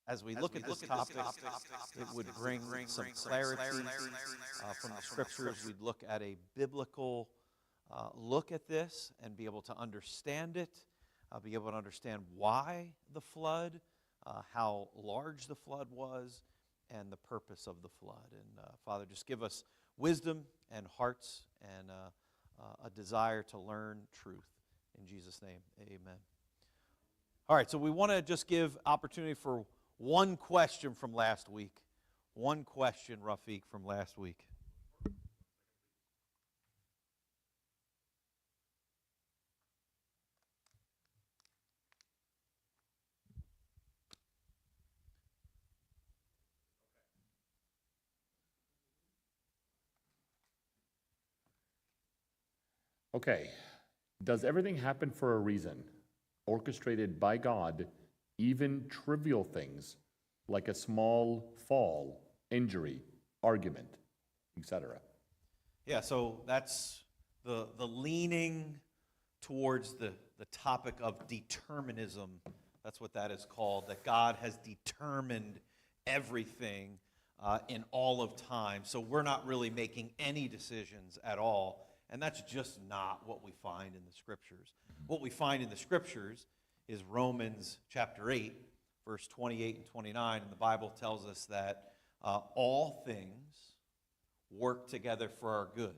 as we look at this topic, it would bring some clarity from the Scriptures. We'd look at a biblical look at this and be able to understand it, be able to understand why the flood, how large the flood was, and the purpose of the flood. And Father, just give us wisdom and hearts and a desire to learn truth. In Jesus' name, amen. All right, so we want to just give opportunity for one question from last week. One question, Rafiq, from last week. Okay. Does everything happen for a reason, orchestrated by God, even trivial things like a small fall, injury, argument, etc.? Yeah, so that's the leaning towards the topic of determinism. That's what that is called, that God has determined everything in all of time. So we're not really making any decisions at all. And that's just not what we find in the Scriptures. What we find in the Scriptures is Romans chapter 8, verse 28 and 29. And the Bible tells us that all things work together for our good.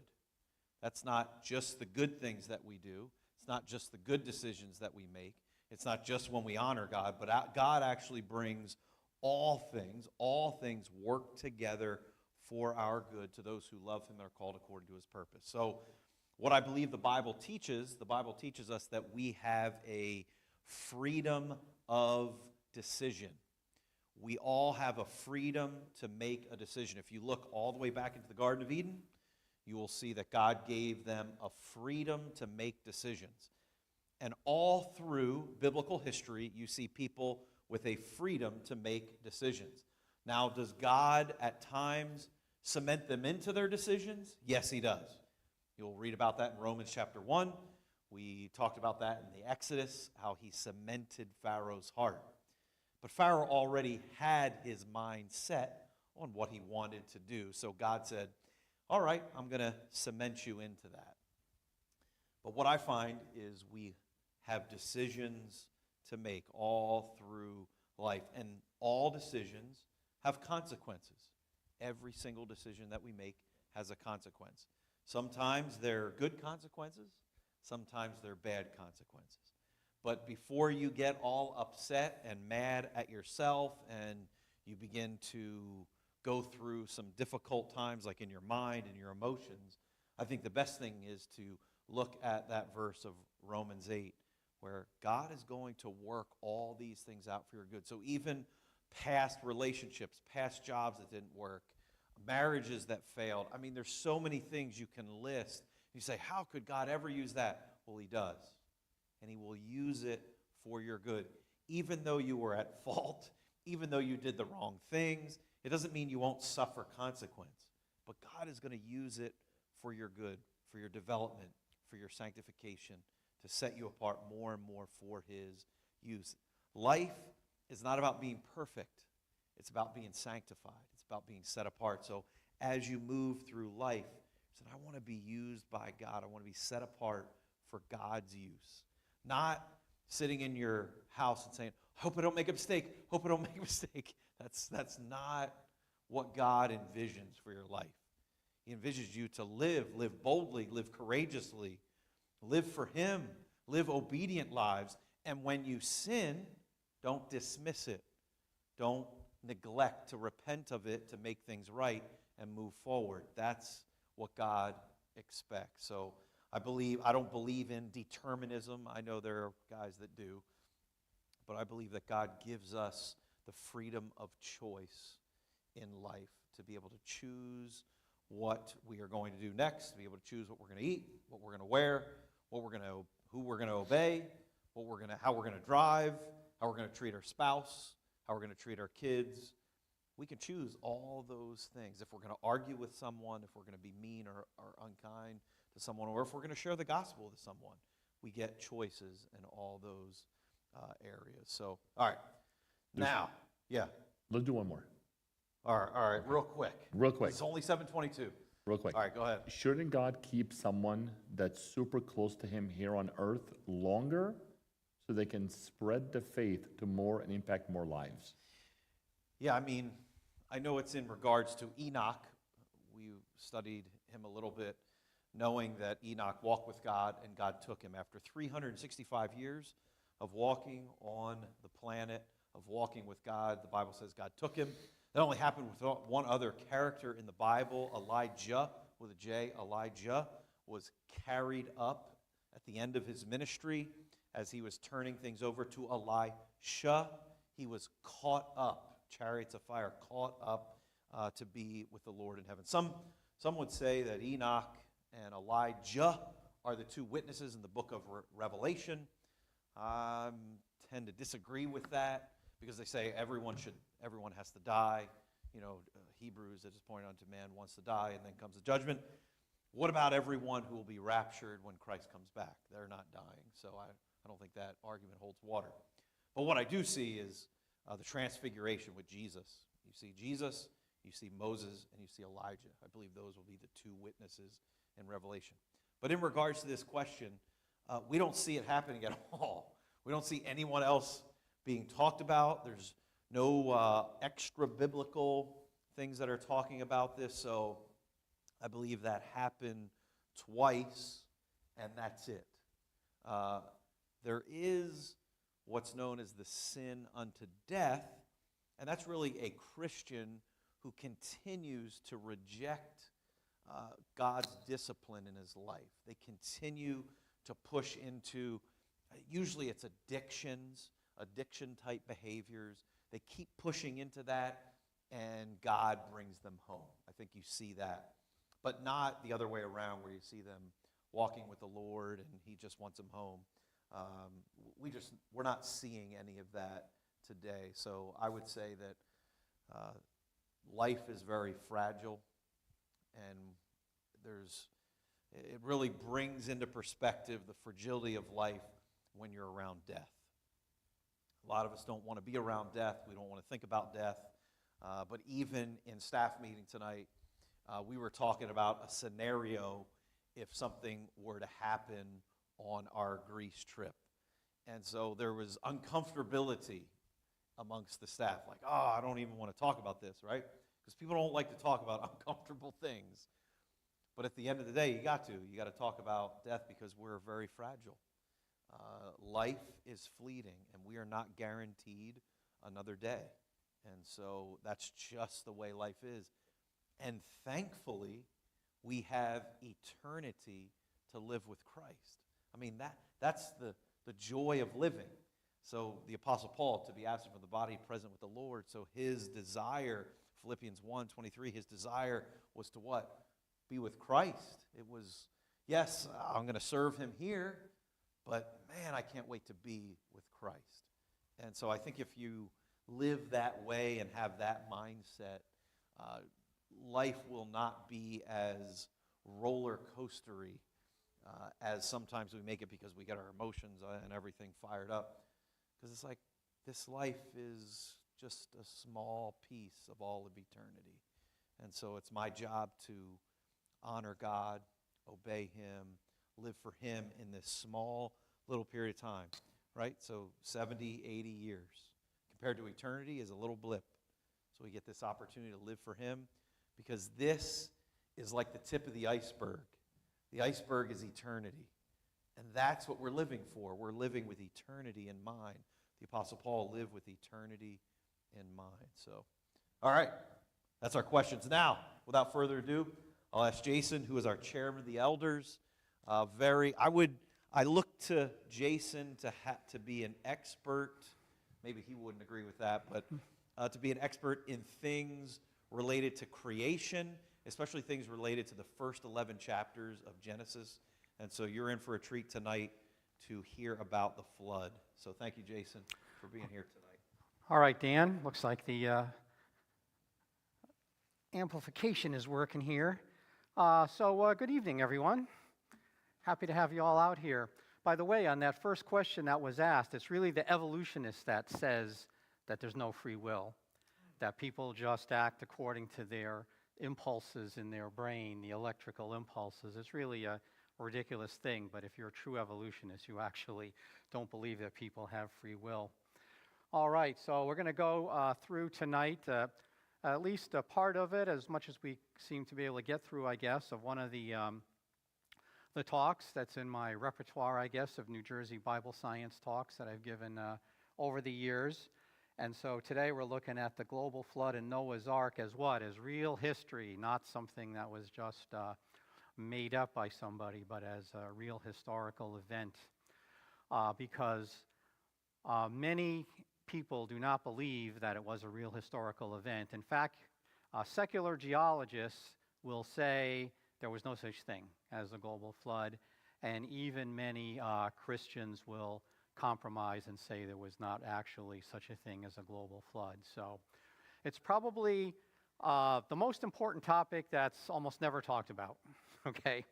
That's not just the good things that we do. It's not just the good decisions that we make. It's not just when we honor God. But God actually brings all things work together for our good to those who love Him and are called according to His purpose. So what I believe the Bible teaches us that we have a freedom of decision. We all have a freedom to make a decision. If you look all the way back into the Garden of Eden, you will see that God gave them a freedom to make decisions. And all through biblical history, you see people with a freedom to make decisions. Now, does God at times cement them into their decisions? Yes, He does. You'll read about that in Romans chapter 1. We talked about that in the Exodus, how He cemented Pharaoh's heart. But Pharaoh already had his mind set on what he wanted to do. So God said, all right, I'm going to cement you into that. But what I find is we have decisions to make all through life. And all decisions have consequences. Every single decision that we make has a consequence. Sometimes they're good consequences. Sometimes they're bad consequences. But before you get all upset and mad at yourself and you begin to go through some difficult times like in your mind and your emotions, I think the best thing is to look at that verse of Romans 8 where God is going to work all these things out for your good. So even past relationships, past jobs that didn't work, marriages that failed. I mean, there's so many things you can list. You say, how could God ever use that? Well, He does. And He will use it for your good. Even though you were at fault, even though you did the wrong things, it doesn't mean you won't suffer consequence. But God is going to use it for your good, for your development, for your sanctification, to set you apart more and more for His use. Life is not about being perfect. It's about being sanctified. It's about being set apart. So as you move through life, you said, I want to be used by God. I want to be set apart for God's use. Not sitting in your house and saying, hope I don't make a mistake. Hope I don't make a mistake. That's not what God envisions for your life. He envisions you to live boldly, live courageously, live for Him, live obedient lives. And when you sin, don't dismiss it. Don't neglect to repent of it, to make things right and move forward. That's what God expects. So I don't believe in determinism. I know there are guys that do. But I believe that God gives us the freedom of choice in life to be able to choose what we are going to do next, to be able to choose what we're going to eat, what we're going to wear, who we're going to obey, how we're going to drive, how we're going to treat our spouse, how we're going to treat our kids. We can choose all those things. If we're going to argue with someone, if we're going to be mean or unkind to someone, or if we're going to share the gospel with someone, we get choices in all those areas. So, all right. Now, Yeah. Let's do one more. All right, real quick. Real quick. It's only 7:22. Real quick. All right, go ahead. Shouldn't God keep someone that's super close to him here on earth longer so they can spread the faith to more and impact more lives? Yeah, I mean, I know it's in regards to Enoch. We studied him a little bit, knowing that Enoch walked with God and God took him. After 365 years of walking on the planet, of walking with God, the Bible says God took him. That only happened with one other character in the Bible, Elijah, with a J. Elijah was carried up at the end of his ministry as he was turning things over to Elisha. He was caught up, chariots of fire, caught up to be with the Lord in heaven. Some would say that Enoch and Elijah are the two witnesses in the book of Revelation. I tend to disagree with that because they say everyone has to die. You know, Hebrews, at this point unto man wants to die, and then comes the judgment. What about everyone who will be raptured when Christ comes back? They're not dying, so I don't think that argument holds water. But what I do see is the transfiguration with Jesus. You see Jesus, you see Moses, and you see Elijah. I believe those will be the two witnesses in Revelation. But in regards to this question, we don't see it happening at all. We don't see anyone else being talked about. There's no extra biblical things that are talking about this, so I believe that happened twice, and that's it. There is what's known as the sin unto death, and that's really a Christian who continues to reject God's discipline in his life. They continue to push into, usually it's addictions, addiction-type behaviors. They keep pushing into that, and God brings them home. I think you see that. But not the other way around where you see them walking with the Lord and he just wants them home. We're not seeing any of that today. So I would say that life is very fragile, and it really brings into perspective the fragility of life when you're around death. A lot of us don't want to be around death. We don't want to think about death. But even in staff meeting tonight, we were talking about a scenario if something were to happen on our Greece trip. And so there was uncomfortability amongst the staff. Like, I don't even want to talk about this, right? Because people don't like to talk about uncomfortable things. But at the end of the day, you got to talk about death because we're very fragile. Life is fleeting, and we are not guaranteed another day. And so that's just the way life is. And thankfully, we have eternity to live with Christ. I mean, that's the joy of living. So the Apostle Paul, to be absent from the body, present with the Lord. So his desire, Philippians 1:23, his desire was to what? Be with Christ. It was, yes, I'm going to serve him here, but man, I can't wait to be with Christ. And so I think if you live that way and have that mindset, life will not be as roller coastery as sometimes we make it because we get our emotions and everything fired up. Because it's like this life is just a small piece of all of eternity. And so it's my job to honor God, obey him, live for him in this small little period of time, right? So 70, 80 years compared to eternity is a little blip. So we get this opportunity to live for him because this is like the tip of the iceberg. The iceberg is eternity. And that's what we're living for. We're living with eternity in mind. The Apostle Paul lived with eternity in mind. So, all right, that's our questions. Now, without further ado, I'll ask Jason, who is our chairman of the elders. I look to Jason to be an expert. Maybe he wouldn't agree with that, but to be an expert in things related to creation, especially things related to the first 11 chapters of Genesis. And so you're in for a treat tonight to hear about the flood. So thank you, Jason, for being here tonight. All right, Dan. Looks like the amplification is working here. So good evening, everyone. Happy to have you all out here. By the way, on that first question that was asked, it's really the evolutionist that says that there's no free will, that people just act according to their impulses in their brain, the electrical impulses. It's really a ridiculous thing, but if you're a true evolutionist, you actually don't believe that people have free will. All right, so we're going to go through tonight at least a part of it, as much as we seem to be able to get through, I guess, of one of the talks that's in my repertoire, I guess, of New Jersey Bible science talks that I've given over the years. And so today we're looking at the global flood and Noah's Ark as what? As real history, not something that was just made up by somebody, but as a real historical event. Because many people do not believe that it was a real historical event. In fact, secular geologists will say there was no such thing as a global flood, and even many Christians will compromise and say there was not actually such a thing as a global flood. So it's probably the most important topic that's almost never talked about, okay?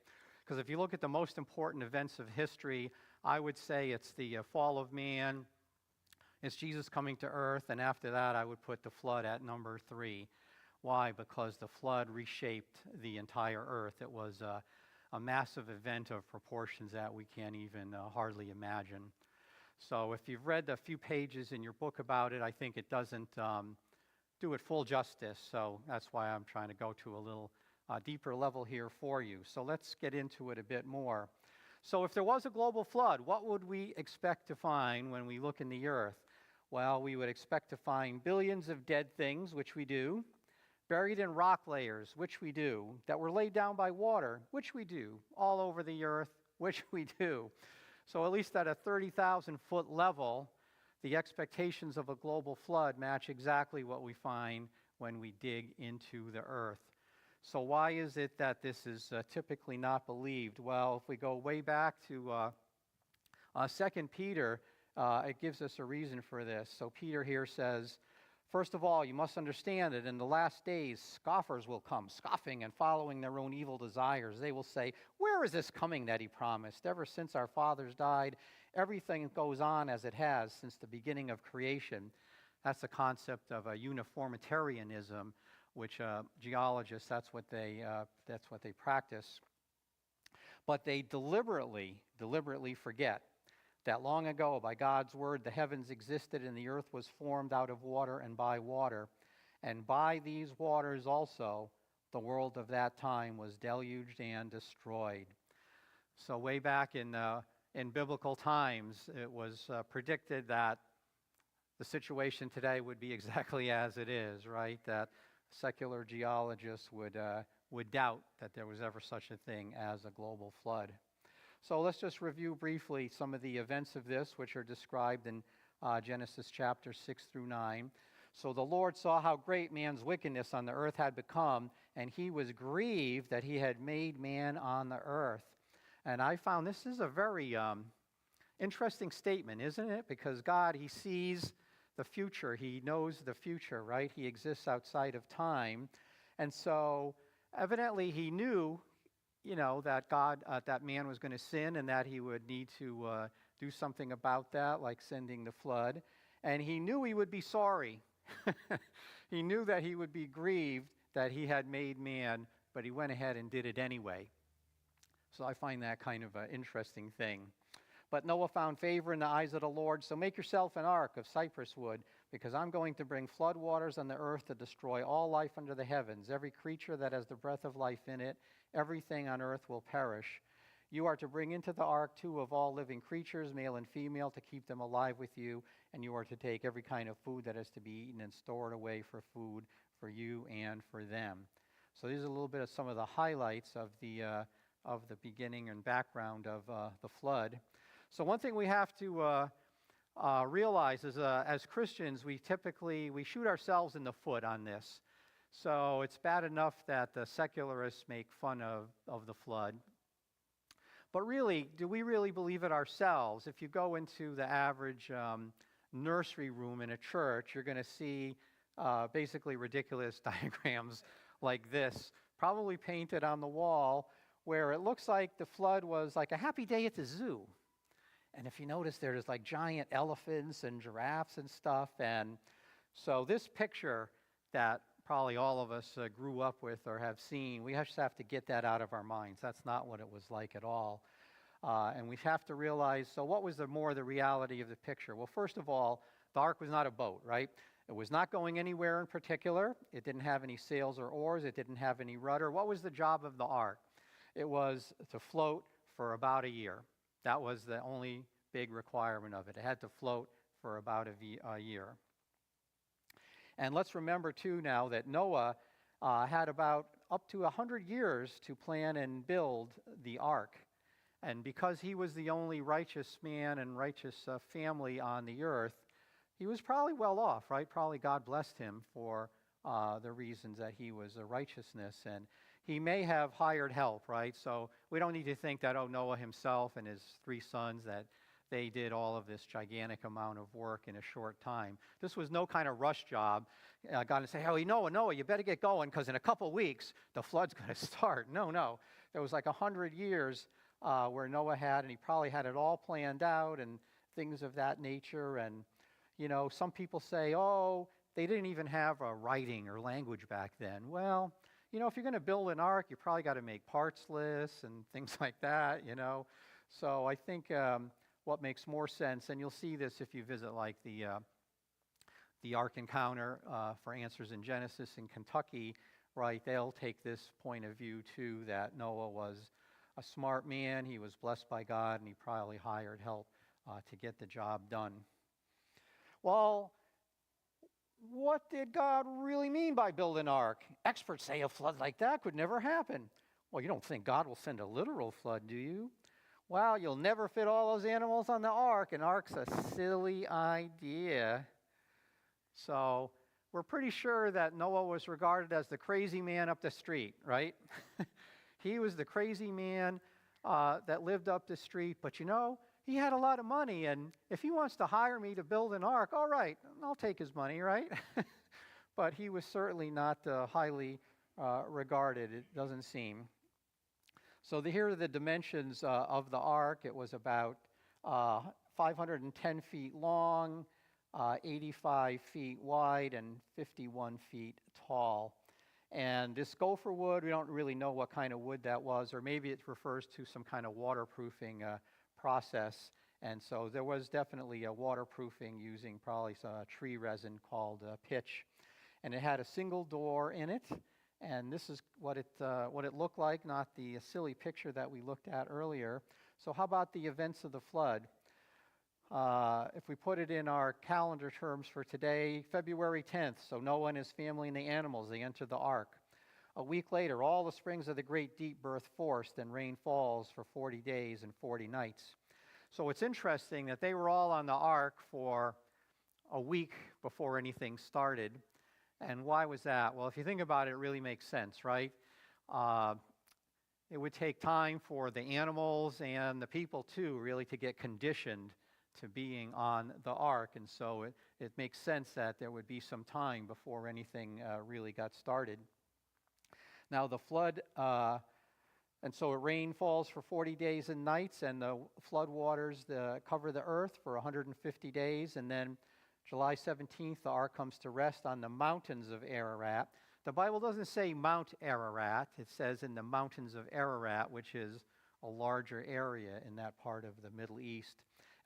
Because if you look at the most important events of history, I would say it's the fall of man, it's Jesus coming to earth, and after that I would put the flood at number 3. Why? Because the flood reshaped the entire earth. It was a massive event of proportions that we can't even hardly imagine. So if you've read a few pages in your book about it, I think it doesn't do it full justice. So that's why I'm trying to go to a little deeper level here for you. So let's get into it a bit more. So if there was a global flood, what would we expect to find when we look in the earth? Well, we would expect to find billions of dead things, which we do, buried in rock layers, which we do, that were laid down by water, which we do, all over the earth, which we do. So at least at a 30,000-foot level, the expectations of a global flood match exactly what we find when we dig into the earth. So why is it that this is typically not believed? Well, if we go way back to 2 Peter, it gives us a reason for this. So Peter here says, first of all, you must understand that in the last days, scoffers will come, scoffing and following their own evil desires. They will say, where is this coming that he promised? Ever since our fathers died, everything goes on as it has since the beginning of creation. That's the concept of a uniformitarianism, which geologists, that's what they practice. But they deliberately forget that long ago, by God's word, the heavens existed and the earth was formed out of water and by water. And by these waters also, the world of that time was deluged and destroyed. So way back in biblical times, it was predicted that the situation today would be exactly as it is, right? That secular geologists would doubt that there was ever such a thing as a global flood. So let's just review briefly some of the events of this, which are described in Genesis chapter 6 through 9. So the Lord saw how great man's wickedness on the earth had become, and he was grieved that he had made man on the earth. And I found this is a very interesting statement, isn't it? Because God, he sees the future. He knows the future, right? He exists outside of time. And so evidently he knew, that God, that man was going to sin and that he would need to do something about that, like sending the flood. And he knew he would be sorry. He knew that he would be grieved that he had made man, but he went ahead and did it anyway. So I find that kind of an interesting thing. But Noah found favor in the eyes of the Lord, so make yourself an ark of cypress wood, because I'm going to bring flood waters on the earth to destroy all life under the heavens. Every creature that has the breath of life in it, everything on earth will perish. You are to bring into the ark 2 of all living creatures, male and female, to keep them alive with you, and you are to take every kind of food that is to be eaten and store it away for food for you and for them. So these are a little bit of some of the highlights of the beginning and background of the flood. So one thing we have to realize is as Christians, we shoot ourselves in the foot on this. So it's bad enough that the secularists make fun of the flood. But really, do we really believe it ourselves? If you go into the average nursery room in a church, you're going to see basically ridiculous diagrams like this, probably painted on the wall, where it looks like the flood was like a happy day at the zoo. And if you notice, there's like giant elephants and giraffes and stuff. And So this picture that probably all of us grew up with or have seen, we just have to get that out of our minds. That's not what it was like at all. And we have to realize, so what was the reality of the picture? Well, first of all, the ark was not a boat, right? It was not going anywhere in particular. It didn't have any sails or oars. It didn't have any rudder. What was the job of the ark? It was to float for about a year. That was the only big requirement of it. It had to float for about a year. And let's remember, too, now that Noah had about up to 100 years to plan and build the ark. And because he was the only righteous man and righteous family on the earth, he was probably well off, right? Probably God blessed him for the reasons that he was a righteousness. And he may have hired help, right? So we don't need to think that, Noah himself and his 3 sons, that they did all of this gigantic amount of work in a short time. This was no kind of rush job. God would say, hey, Noah, you better get going because in a couple weeks, the flood's going to start. No. There was like 100 years where Noah had, and he probably had it all planned out and things of that nature. And, some people say, they didn't even have a writing or language back then. Well, if you're going to build an ark, you probably got to make parts lists and things like that, So I think what makes more sense, and you'll see this if you visit like the Ark Encounter for Answers in Genesis in Kentucky, right? They'll take this point of view too, that Noah was a smart man, he was blessed by God, and he probably hired help to get the job done. Well, what did God really mean by build an ark? Experts say a flood like that could never happen. Well, you don't think God will send a literal flood, do you? Well, you'll never fit all those animals on the ark. An ark's a silly idea. So we're pretty sure that Noah was regarded as the crazy man up the street, right? He was the crazy man that lived up the street, but he had a lot of money, and if he wants to hire me to build an ark, all right, I'll take his money, right? But he was certainly not highly regarded, it doesn't seem. So here are the dimensions of the ark. It was about 510 feet long, 85 feet wide, and 51 feet tall. And this gopher wood, we don't really know what kind of wood that was, or maybe it refers to some kind of waterproofing process. And so there was definitely a waterproofing using probably some tree resin called pitch. And it had a single door in it. And this is what it looked like, not the silly picture that we looked at earlier. So how about the events of the flood? If we put it in our calendar terms for today, February 10th, so Noah and his family and the animals, they enter the ark. A week later, all the springs of the great deep burst forth, and rain falls for 40 days and 40 nights. So it's interesting that they were all on the ark for a week before anything started. And why was that? Well, if you think about it, it really makes sense, right? It would take time for the animals and the people too really to get conditioned to being on the ark. And so it makes sense that there would be some time before anything really got started. Now the flood, and so it rain falls for 40 days and nights, and the flood waters cover the earth for 150 days, and then July 17th, the ark comes to rest on the mountains of Ararat. The Bible doesn't say Mount Ararat. It says in the mountains of Ararat, which is a larger area in that part of the Middle East.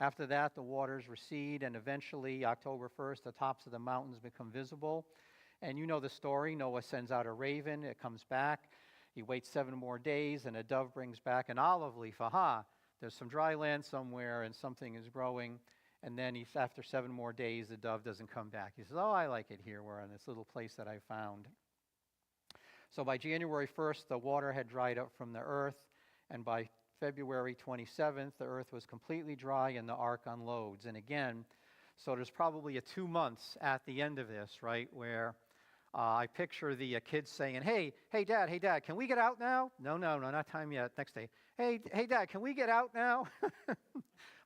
After that, the waters recede, and eventually, October 1st, the tops of the mountains become visible. And you know the story. Noah sends out a raven. It comes back. He waits 7 more days, and a dove brings back an olive leaf. Aha, there's some dry land somewhere, and something is growing. And then after 7 more days, the dove doesn't come back. He says, I like it here. We're in this little place that I found. So by January 1st, the water had dried up from the earth. And by February 27th, the earth was completely dry and the ark unloads. And again, so there's probably a 2 months at the end of this, right, where I picture the kids saying, hey, Dad, can we get out now? No, not time yet. Next day. Hey, Dad, can we get out now?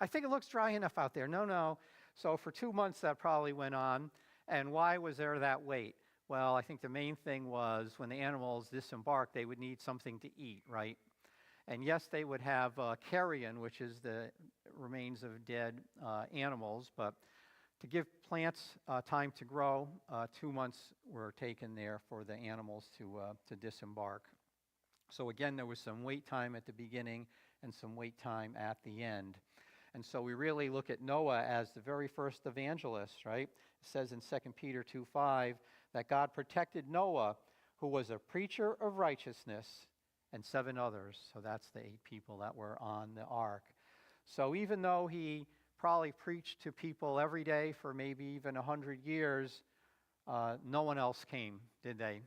I think it looks dry enough out there. No. So for 2 months that probably went on. And why was there that wait? Well, I think the main thing was when the animals disembarked, they would need something to eat, right? And yes, they would have carrion, which is the remains of dead animals, but To give plants time to grow, 2 months were taken there for the animals to disembark. So again, there was some wait time at the beginning and some wait time at the end. And so we really look at Noah as the very first evangelist, right? It says in 2 Peter 2:5 that God protected Noah, who was a preacher of righteousness, and 7 others. So that's the 8 people that were on the ark. So even though he probably preached to people every day for maybe even 100 years, no one else came, did they?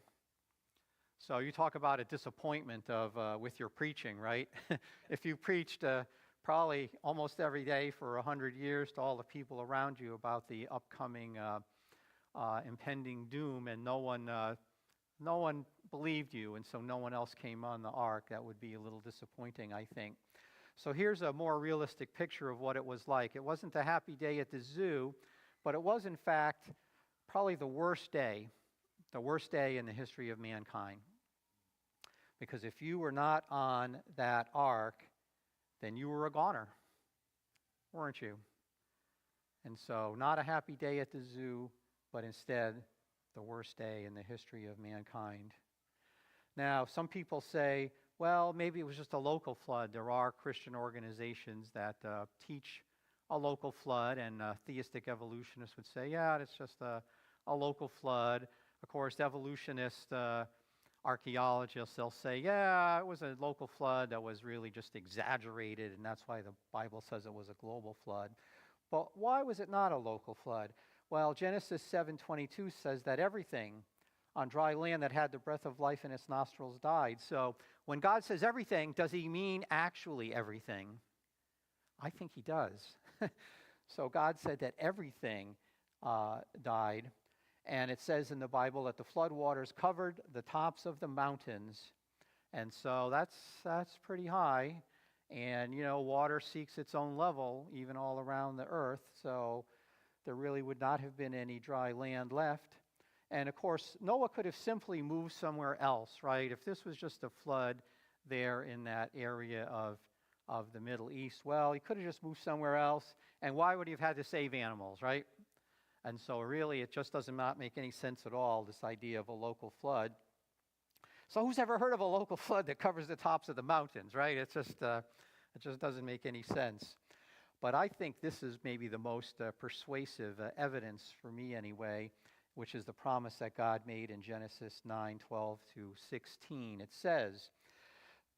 So you talk about a disappointment of with your preaching, right? If you preached probably almost every day for 100 years to all the people around you about the upcoming impending doom, and no one believed you, and so no one else came on the ark, that would be a little disappointing, I think. So here's a more realistic picture of what it was like. It wasn't a happy day at the zoo, but it was, in fact, probably the worst day in the history of mankind. Because if you were not on that ark, then you were a goner, weren't you? And so not a happy day at the zoo, but instead the worst day in the history of mankind. Now, some people say, well, maybe it was just a local flood. There are Christian organizations that teach a local flood, and theistic evolutionists would say, yeah, it's just a local flood. Of course, evolutionist archaeologists, they'll say, yeah, it was a local flood that was really just exaggerated, and that's why the Bible says it was a global flood. But why was it not a local flood? Well, Genesis 7:22 says that everything on dry land that had the breath of life in its nostrils died. So when God says everything, does he mean actually everything? I think he does. So God said that everything died. And it says in the Bible that the flood waters covered the tops of the mountains. And so that's pretty high. And, you know, water seeks its own level, even all around the earth. So there really would not have been any dry land left. And, of course, Noah could have simply moved somewhere else, right? If this was just a flood there in that area of the Middle East, well, he could have just moved somewhere else. And why would he have had to save animals, right? And so really it just does not make any sense at all, this idea of a local flood. So who's ever heard of a local flood that covers the tops of the mountains, right? It just doesn't make any sense. But I think this is maybe the most persuasive evidence for me anyway, which is the promise that God made in Genesis 9:12-16. It says,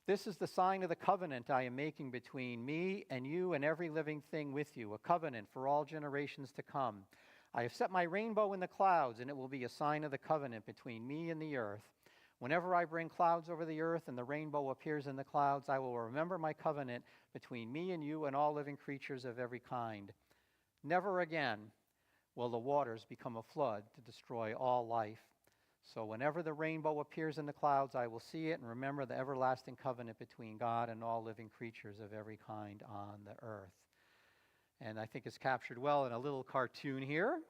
"This is the sign of the covenant I am making between me and you and every living thing with you, a covenant for all generations to come. I have set my rainbow in the clouds, and it will be a sign of the covenant between me and the earth. Whenever I bring clouds over the earth and the rainbow appears in the clouds, I will remember my covenant between me and you and all living creatures of every kind. Never again will the waters become a flood to destroy all life. So whenever the rainbow appears in the clouds, I will see it and remember the everlasting covenant between God and all living creatures of every kind on the earth." And I think it's captured well in a little cartoon here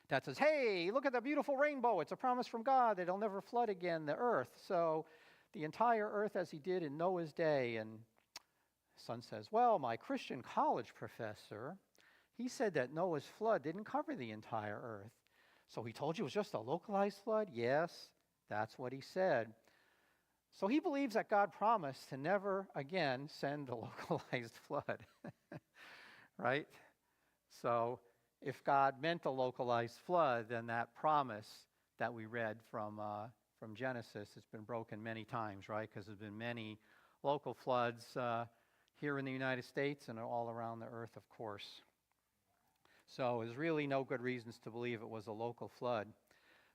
that says, hey, look at the beautiful rainbow. It's a promise from God that it'll never flood again the earth. So the entire earth as he did in Noah's day. And son says, well, my Christian college professor, he said that Noah's flood didn't cover the entire earth. So he told you it was just a localized flood? Yes, that's what he said. So he believes that God promised to never again send a localized flood, right? So if God meant a localized flood, then that promise that we read from Genesis has been broken many times, right? Because there's been many local floods here in the United States and all around the earth, of course. So there's really no good reasons to believe it was a local flood.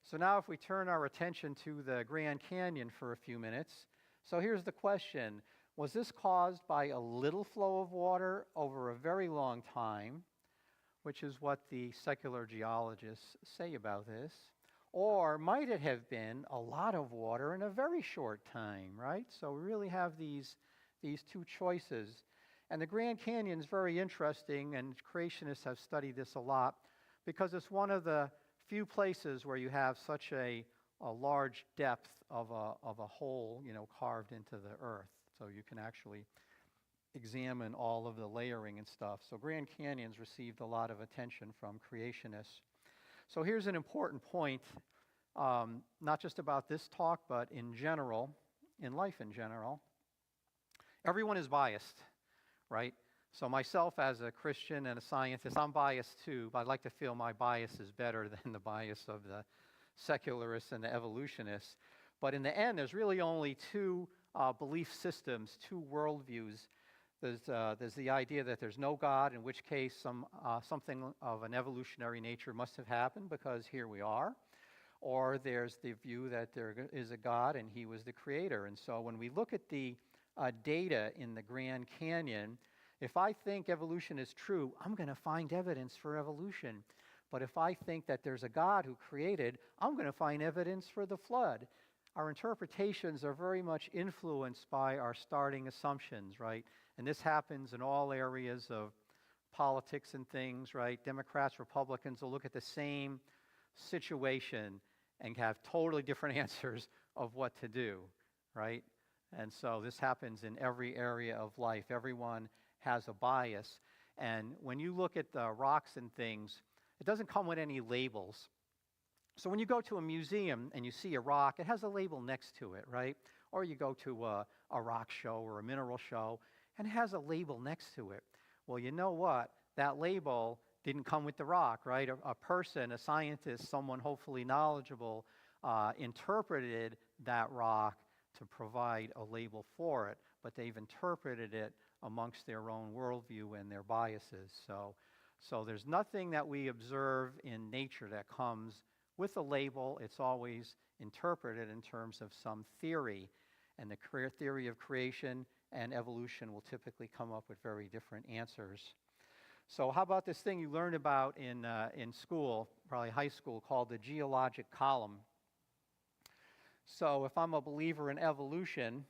So now if we turn our attention to the Grand Canyon for a few minutes. So here's the question. Was this caused by a little flow of water over a very long time, which is what the secular geologists say about this? Or might it have been a lot of water in a very short time, right? So we really have these two choices. And the Grand Canyon is very interesting, and creationists have studied this a lot because it's one of the few places where you have such a large depth of a hole, carved into the earth. So you can actually examine all of the layering and stuff. So Grand Canyon's received a lot of attention from creationists. So here's an important point, not just about this talk, but in general, in life in general. Everyone is biased, right? So myself as a Christian and a scientist, I'm biased too, but I'd like to feel my bias is better than the bias of the secularists and the evolutionists. But in the end, there's really only two belief systems, two worldviews. There's the idea that there's no God, in which case something of an evolutionary nature must have happened because here we are. Or there's the view that there is a God and he was the creator. And so when we look at the data in the Grand Canyon, if I think evolution is true, I'm going to find evidence for evolution. But if I think that there's a God who created, I'm going to find evidence for the flood. Our interpretations are very much influenced by our starting assumptions, right? And this happens in all areas of politics and things, right? Democrats, Republicans will look at the same situation and have totally different answers of what to do, right? And so this happens in every area of life. Everyone has a bias. And when you look at the rocks and things, it doesn't come with any labels. So when you go to a museum and you see a rock, it has a label next to it, right? Or you go to a rock show or a mineral show, and it has a label next to it. Well, you know what? That label didn't come with the rock, right? A person, a scientist, someone hopefully knowledgeable, interpreted that rock to provide a label for it, but they've interpreted it amongst their own worldview and their biases. So there's nothing that we observe in nature that comes with a label. It's always interpreted in terms of some theory. And the theory of creation and evolution will typically come up with very different answers. So how about this thing you learned about in school, probably high school, called the geologic column? So if I'm a believer in evolution,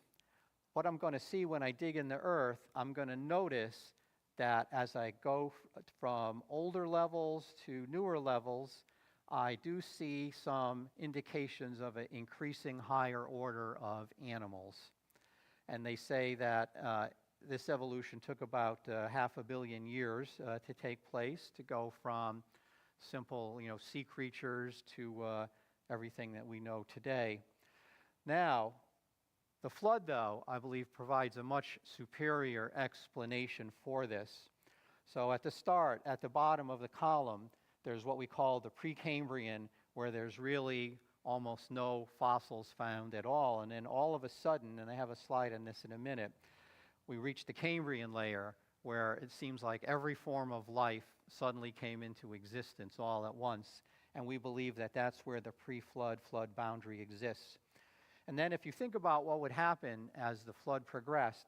what I'm going to see when I dig in the earth, I'm going to notice that as I go from older levels to newer levels, I do see some indications of an increasing higher order of animals. And they say that this evolution took about 500 million years to take place, to go from simple, sea creatures to everything that we know today. Now, the flood, though, I believe provides a much superior explanation for this. So at the start, at the bottom of the column, there's what we call the Precambrian, where there's really almost no fossils found at all. And then all of a sudden, and I have a slide on this in a minute, we reach the Cambrian layer, where it seems like every form of life suddenly came into existence all at once. And we believe that that's where the pre-flood flood boundary exists. And then if you think about what would happen as the flood progressed,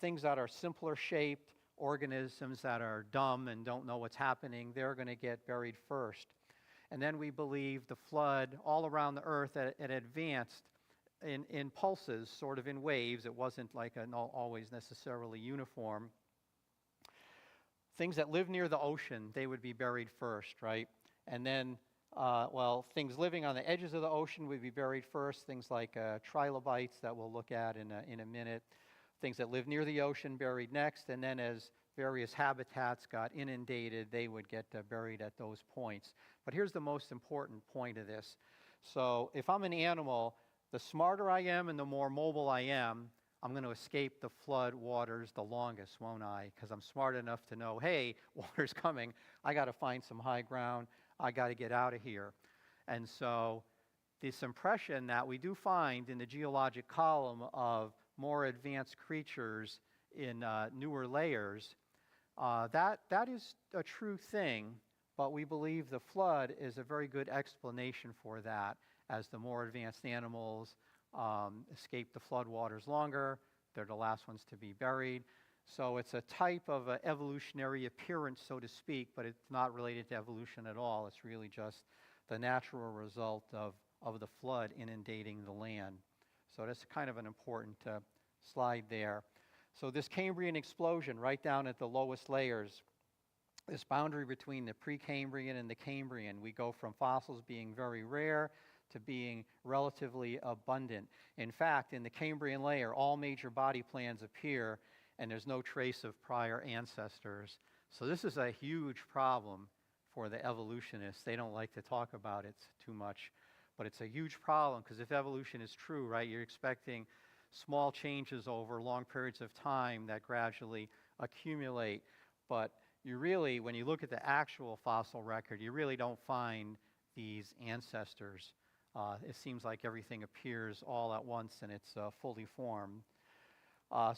things that are simpler shaped, organisms that are dumb and don't know what's happening, they're going to get buried first. And then we believe the flood all around the earth, it advanced in pulses, sort of in waves. It wasn't like always necessarily uniform. Things that live near the ocean, they would be buried first, right? And then things living on the edges of the ocean would be buried first, things like trilobites that we'll look at in a minute. Things that live near the ocean buried next, and then as various habitats got inundated, they would get buried at those points. But here's the most important point of this. So if I'm an animal, the smarter I am and the more mobile I am, I'm going to escape the flood waters the longest, won't I? Because I'm smart enough to know, hey, water's coming. I got to find some high ground. I got to get out of here. And so this impression that we do find in the geologic column of more advanced creatures in newer layers, that is a true thing, but we believe the flood is a very good explanation for that, as the more advanced animals escape the flood waters longer. They're the last ones to be buried. So it's a type of evolutionary appearance, so to speak, but it's not related to evolution at all. It's really just the natural result of the flood inundating the land. So that's kind of an important slide there. So this Cambrian explosion right down at the lowest layers, this boundary between the Precambrian and the Cambrian, we go from fossils being very rare to being relatively abundant. In fact, in the Cambrian layer, all major body plans appear, and there's no trace of prior ancestors. So this is a huge problem for the evolutionists. They don't like to talk about it too much, but it's a huge problem because if evolution is true, right, you're expecting small changes over long periods of time that gradually accumulate. But you really, when you look at the actual fossil record, you really don't find these ancestors. It seems like everything appears all at once and it's fully formed.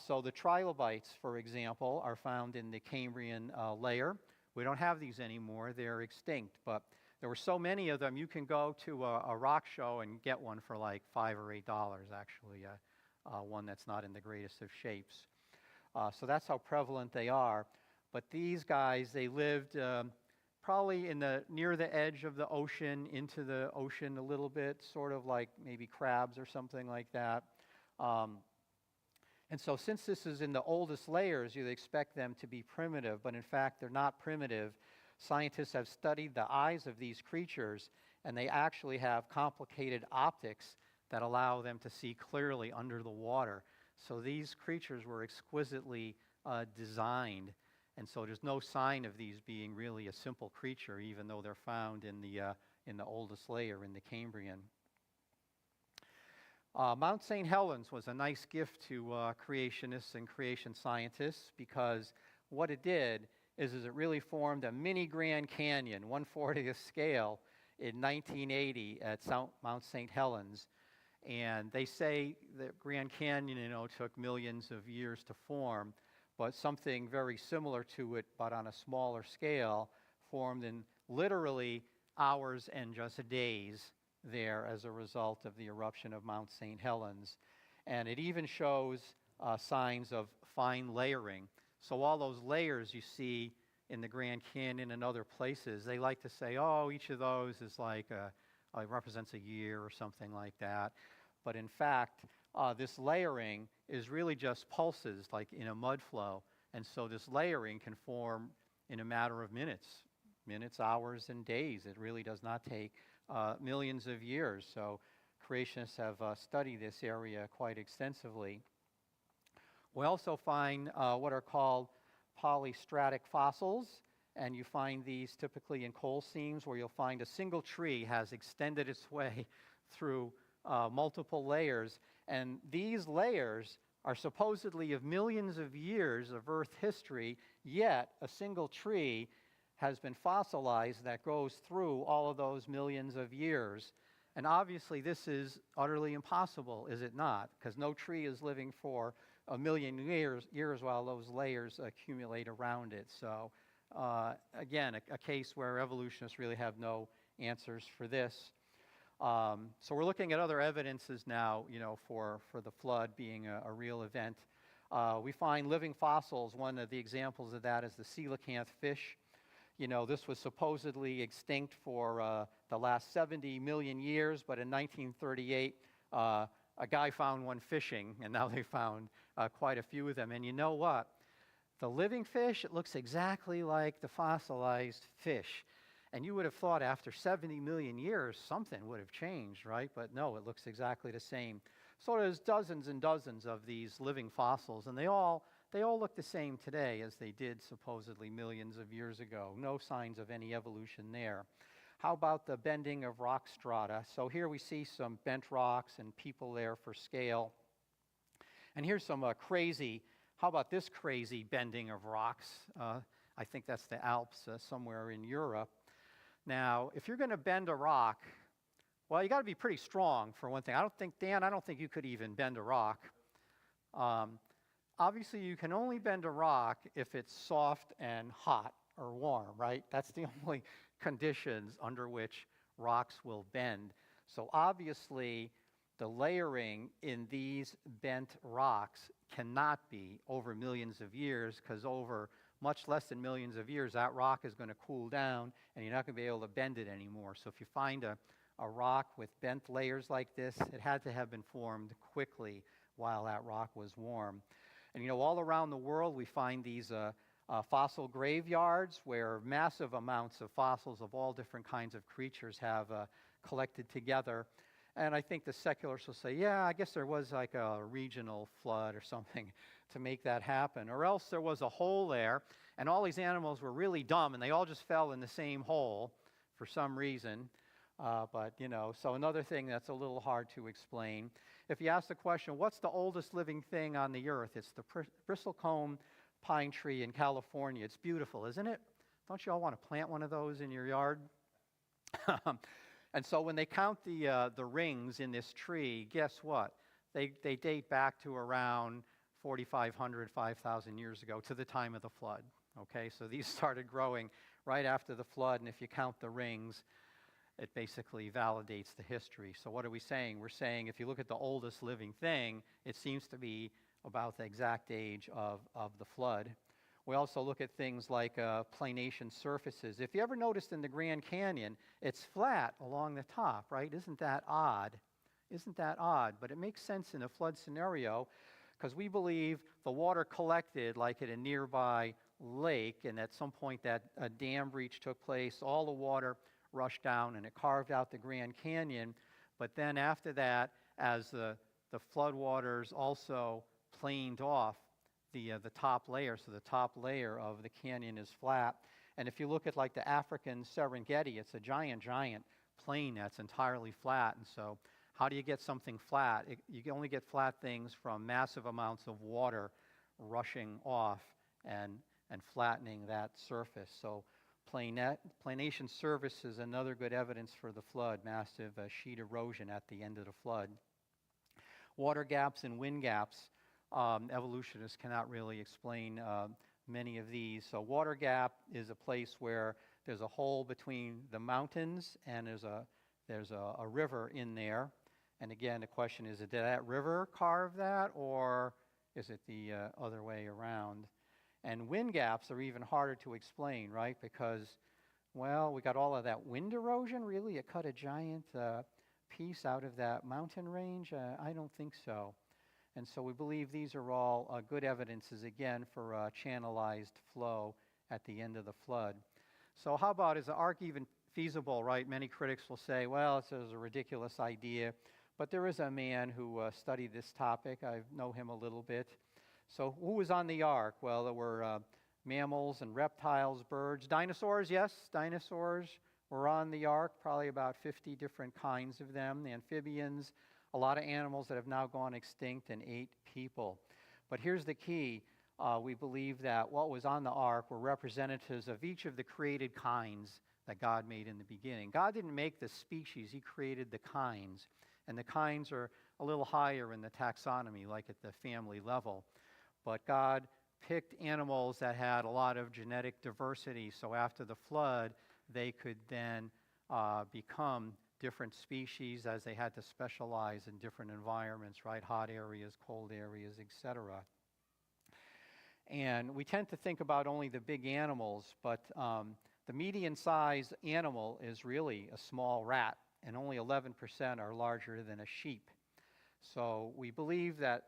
So the trilobites, for example, are found in the Cambrian layer. We don't have these anymore. They're extinct. But there were so many of them, you can go to a rock show and get one for like $5 or $8, actually, one that's not in the greatest of shapes. So that's how prevalent they are. But these guys, they lived probably near the edge of the ocean, into the ocean a little bit, sort of like maybe crabs or something like that. And so since this is in the oldest layers, you'd expect them to be primitive, but in fact, they're not primitive. Scientists have studied the eyes of these creatures, and they actually have complicated optics that allow them to see clearly under the water. So these creatures were exquisitely designed, and so there's no sign of these being really a simple creature, even though they're found in the oldest layer, in the Cambrian. Mount St. Helens was a nice gift to creationists and creation scientists because what it did is it really formed a mini Grand Canyon, 1/40th scale, in 1980 at Mount St. Helens. And they say the Grand Canyon, took millions of years to form, but something very similar to it, but on a smaller scale, formed in literally hours and just days there as a result of the eruption of Mount St. Helens. And it even shows signs of fine layering. So all those layers you see in the Grand Canyon and other places, they like to say, oh, each of those is like represents a year or something like that. But in fact, this layering is really just pulses, like in a mud flow. And so this layering can form in a matter of minutes, hours, and days. It really does not take millions of years. So creationists have studied this area quite extensively. We also find what are called polystratic fossils, and you find these typically in coal seams where you'll find a single tree has extended its way through multiple layers, and these layers are supposedly of millions of years of Earth history, yet a single tree has been fossilized that goes through all of those millions of years. And obviously this is utterly impossible, is it not? Because no tree is living for a million years while those layers accumulate around it. So again, a case where evolutionists really have no answers for this. So we're looking at other evidences now, for the flood being a real event. We find living fossils. One of the examples of that is the coelacanth fish. This was supposedly extinct for the last 70 million years, but in 1938, a guy found one fishing, and now they found quite a few of them. And you know what? The living fish, it looks exactly like the fossilized fish. And you would have thought after 70 million years, something would have changed, right? But no, it looks exactly the same. So there's dozens and dozens of these living fossils, and they all look the same today as they did supposedly millions of years ago. No signs of any evolution there. How about the bending of rock strata? So here we see some bent rocks and people there for scale. And here's some how about this crazy bending of rocks? I think that's the Alps somewhere in Europe. Now, if you're going to bend a rock, well, you got to be pretty strong for one thing. I don't think you could even bend a rock. Obviously, you can only bend a rock if it's soft and hot or warm, right? That's the only conditions under which rocks will bend. So obviously, the layering in these bent rocks cannot be over millions of years, because over much less than millions of years, that rock is going to cool down, and you're not going to be able to bend it anymore. So if you find a rock with bent layers like this, it had to have been formed quickly while that rock was warm. And all around the world, we find these fossil graveyards where massive amounts of fossils of all different kinds of creatures have collected together. And I think the secularists will say, yeah, I guess there was like a regional flood or something to make that happen. Or else there was a hole there, and all these animals were really dumb, and they all just fell in the same hole for some reason. So another thing that's a little hard to explain. If you ask the question, what's the oldest living thing on the earth? It's the bristlecone pine tree in California. It's beautiful, isn't it? Don't you all want to plant one of those in your yard? And so when they count the rings in this tree, guess what? They date back to around 4,500, 5,000 years ago, to the time of the flood. Okay, so these started growing right after the flood, and if you count the rings, it basically validates the history. So what are we saying? We're saying if you look at the oldest living thing, it seems to be about the exact age of the flood. We also look at things like planation surfaces. If you ever noticed in the Grand Canyon, it's flat along the top, right? Isn't that odd? Isn't that odd? But it makes sense in a flood scenario because we believe the water collected like at a nearby lake, and at some point that a dam breach took place, all the water rushed down and it carved out the Grand Canyon. But then after that, as the floodwaters also planed off the top layer, so the top layer of the canyon is flat. And if you look at like the African Serengeti, it's a giant plain that's entirely flat. And so how do you get something flat? You can only get flat things from massive amounts of water rushing off and flattening that surface. So planation surface is another good evidence for the flood, massive sheet erosion at the end of the flood. Water gaps and wind gaps, evolutionists cannot really explain many of these. So water gap is a place where there's a hole between the mountains and there's a river in there. And again, the question is, did that river carve that, or is it the other way around? And wind gaps are even harder to explain, right? Because, well, we got all of that wind erosion. Really, it cut a giant piece out of that mountain range? I don't think so. And so we believe these are all good evidences, again, for channelized flow at the end of the flood. So how about, is the ark even feasible, right? Many critics will say, well, it's a ridiculous idea. But there is a man who studied this topic. I know him a little bit. So who was on the ark? Well, there were mammals and reptiles, birds, dinosaurs, yes, dinosaurs were on the ark, probably about 50 different kinds of them, amphibians, a lot of animals that have now gone extinct, and 8 people. But here's the key. We believe that what was on the ark were representatives of each of the created kinds that God made in the beginning. God didn't make the species, He created the kinds. And the kinds are a little higher in the taxonomy, like at the family level. But God picked animals that had a lot of genetic diversity, so after the flood, they could then become different species as they had to specialize in different environments, right? Hot areas, cold areas, etc. And we tend to think about only the big animals, but the median-sized animal is really a small rat, and only 11% are larger than a sheep. So we believe that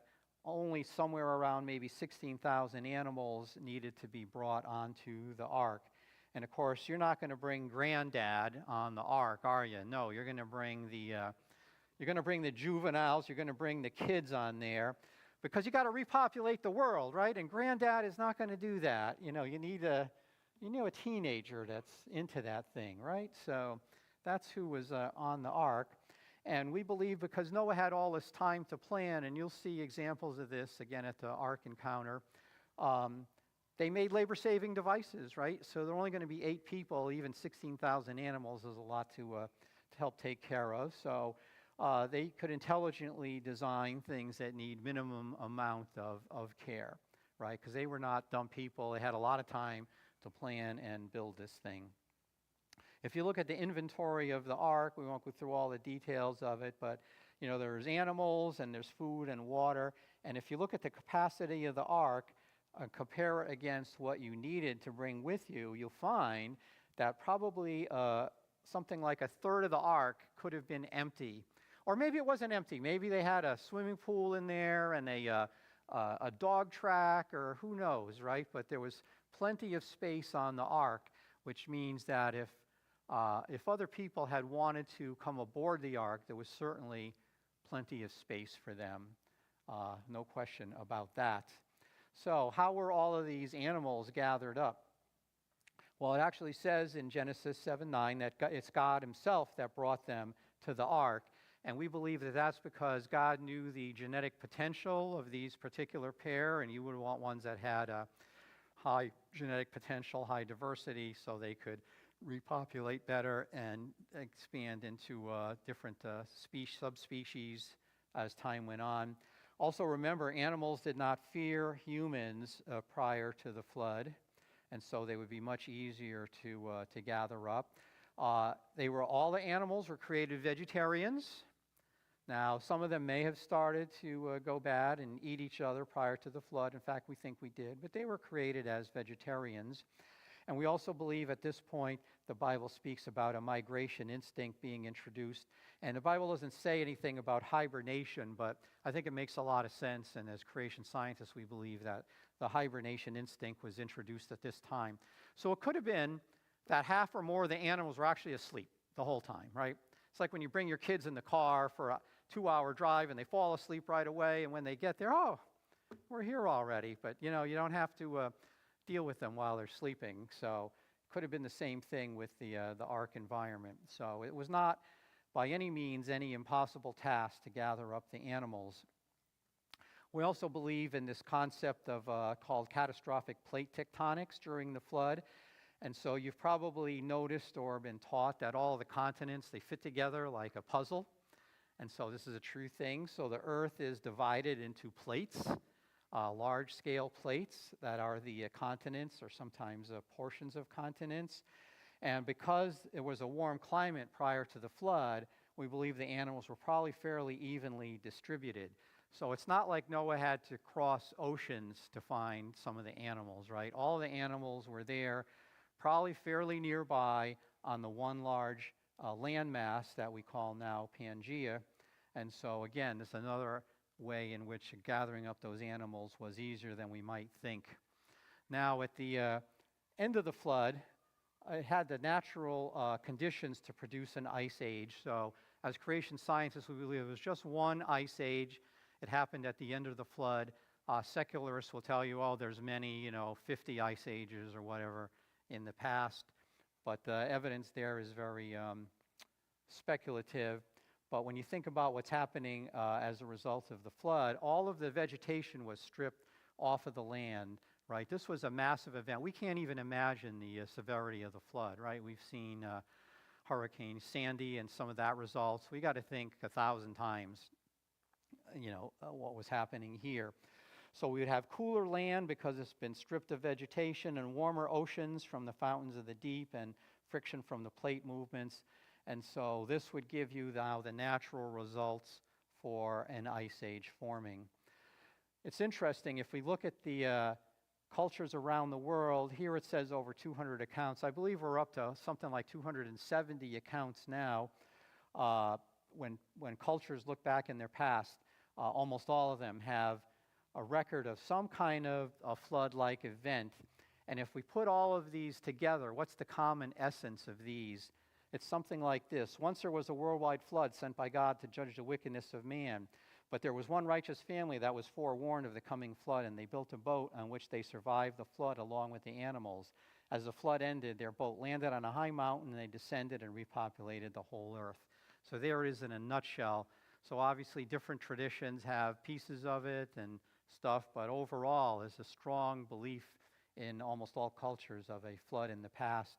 only somewhere around maybe 16,000 animals needed to be brought onto the ark. And of course, you're not going to bring granddad on the ark, are you? No, you're going to bring the juveniles, you're going to bring the kids on there, because you got to repopulate the world, right? And granddad is not going to do that. You need a teenager that's into that thing, right? So that's who was on the ark. And we believe because Noah had all this time to plan, and you'll see examples of this again at the Ark encounter, they made labor-saving devices, right? So there are only going to be 8 people. Even 16,000 animals is a lot to help take care of. So they could intelligently design things that need minimum amount of care, right? Because they were not dumb people. They had a lot of time to plan and build this thing. If you look at the inventory of the ark, we won't go through all the details of it, but there's animals and there's food and water. And if you look at the capacity of the ark, compare it against what you needed to bring with you, you'll find that probably something like a third of the ark could have been empty. Or maybe it wasn't empty. Maybe they had a swimming pool in there and a dog track, or who knows, right? But there was plenty of space on the ark, which means that if other people had wanted to come aboard the ark, there was certainly plenty of space for them. No question about that. So how were all of these animals gathered up? Well, it actually says in Genesis 7:9 that it's God himself that brought them to the ark. And we believe that that's because God knew the genetic potential of these particular pair, and you would want ones that had a high genetic potential, high diversity, so they could repopulate better and expand into different subspecies as time went on. Also remember, animals did not fear humans prior to the flood, and so they would be much easier to gather up. All the animals were created vegetarians. Now, some of them may have started to go bad and eat each other prior to the flood. In fact, we think we did, but they were created as vegetarians. And we also believe at this point the Bible speaks about a migration instinct being introduced. And the Bible doesn't say anything about hibernation, but I think it makes a lot of sense. And as creation scientists, we believe that the hibernation instinct was introduced at this time. So it could have been that half or more of the animals were actually asleep the whole time, right? It's like when you bring your kids in the car for a 2-hour drive and they fall asleep right away, and when they get there, oh, we're here already. But you don't have to deal with them while they're sleeping. So it could have been the same thing with the ark environment. So it was not by any means any impossible task to gather up the animals. We also believe in this concept of called catastrophic plate tectonics during the flood. And so you've probably noticed or been taught that all the continents, they fit together like a puzzle. And so this is a true thing. So the earth is divided into plates, large-scale plates that are the continents or sometimes portions of continents. And because it was a warm climate prior to the flood, we believe the animals were probably fairly evenly distributed. So it's not like Noah had to cross oceans to find some of the animals, right? All the animals were there, probably fairly nearby on the one large landmass that we call now Pangaea. And so again, this is another way in which gathering up those animals was easier than we might think. Now at the end of the flood, it had the natural conditions to produce an ice age. So as creation scientists, we believe it was just one ice age. It happened at the end of the flood. Secularists will tell you, oh, there's many, 50 ice ages or whatever in the past. But the evidence there is very speculative. But when you think about what's happening as a result of the flood, all of the vegetation was stripped off of the land, right? This was a massive event. We can't even imagine the severity of the flood, right? We've seen Hurricane Sandy and some of that results. We got to think 1,000 times, what was happening here. So we would have cooler land because it's been stripped of vegetation, and warmer oceans from the fountains of the deep and friction from the plate movements. And so this would give you now the natural results for an ice age forming. It's interesting, if we look at the cultures around the world, here it says over 200 accounts. I believe we're up to something like 270 accounts now. When cultures look back in their past, almost all of them have a record of some kind of a flood-like event. And if we put all of these together, what's the common essence of these? It's something like this. Once there was a worldwide flood sent by God to judge the wickedness of man. But there was one righteous family that was forewarned of the coming flood, and they built a boat on which they survived the flood along with the animals. As the flood ended, their boat landed on a high mountain, and they descended and repopulated the whole earth. So there it is in a nutshell. So obviously different traditions have pieces of it and stuff, but overall there's a strong belief in almost all cultures of a flood in the past.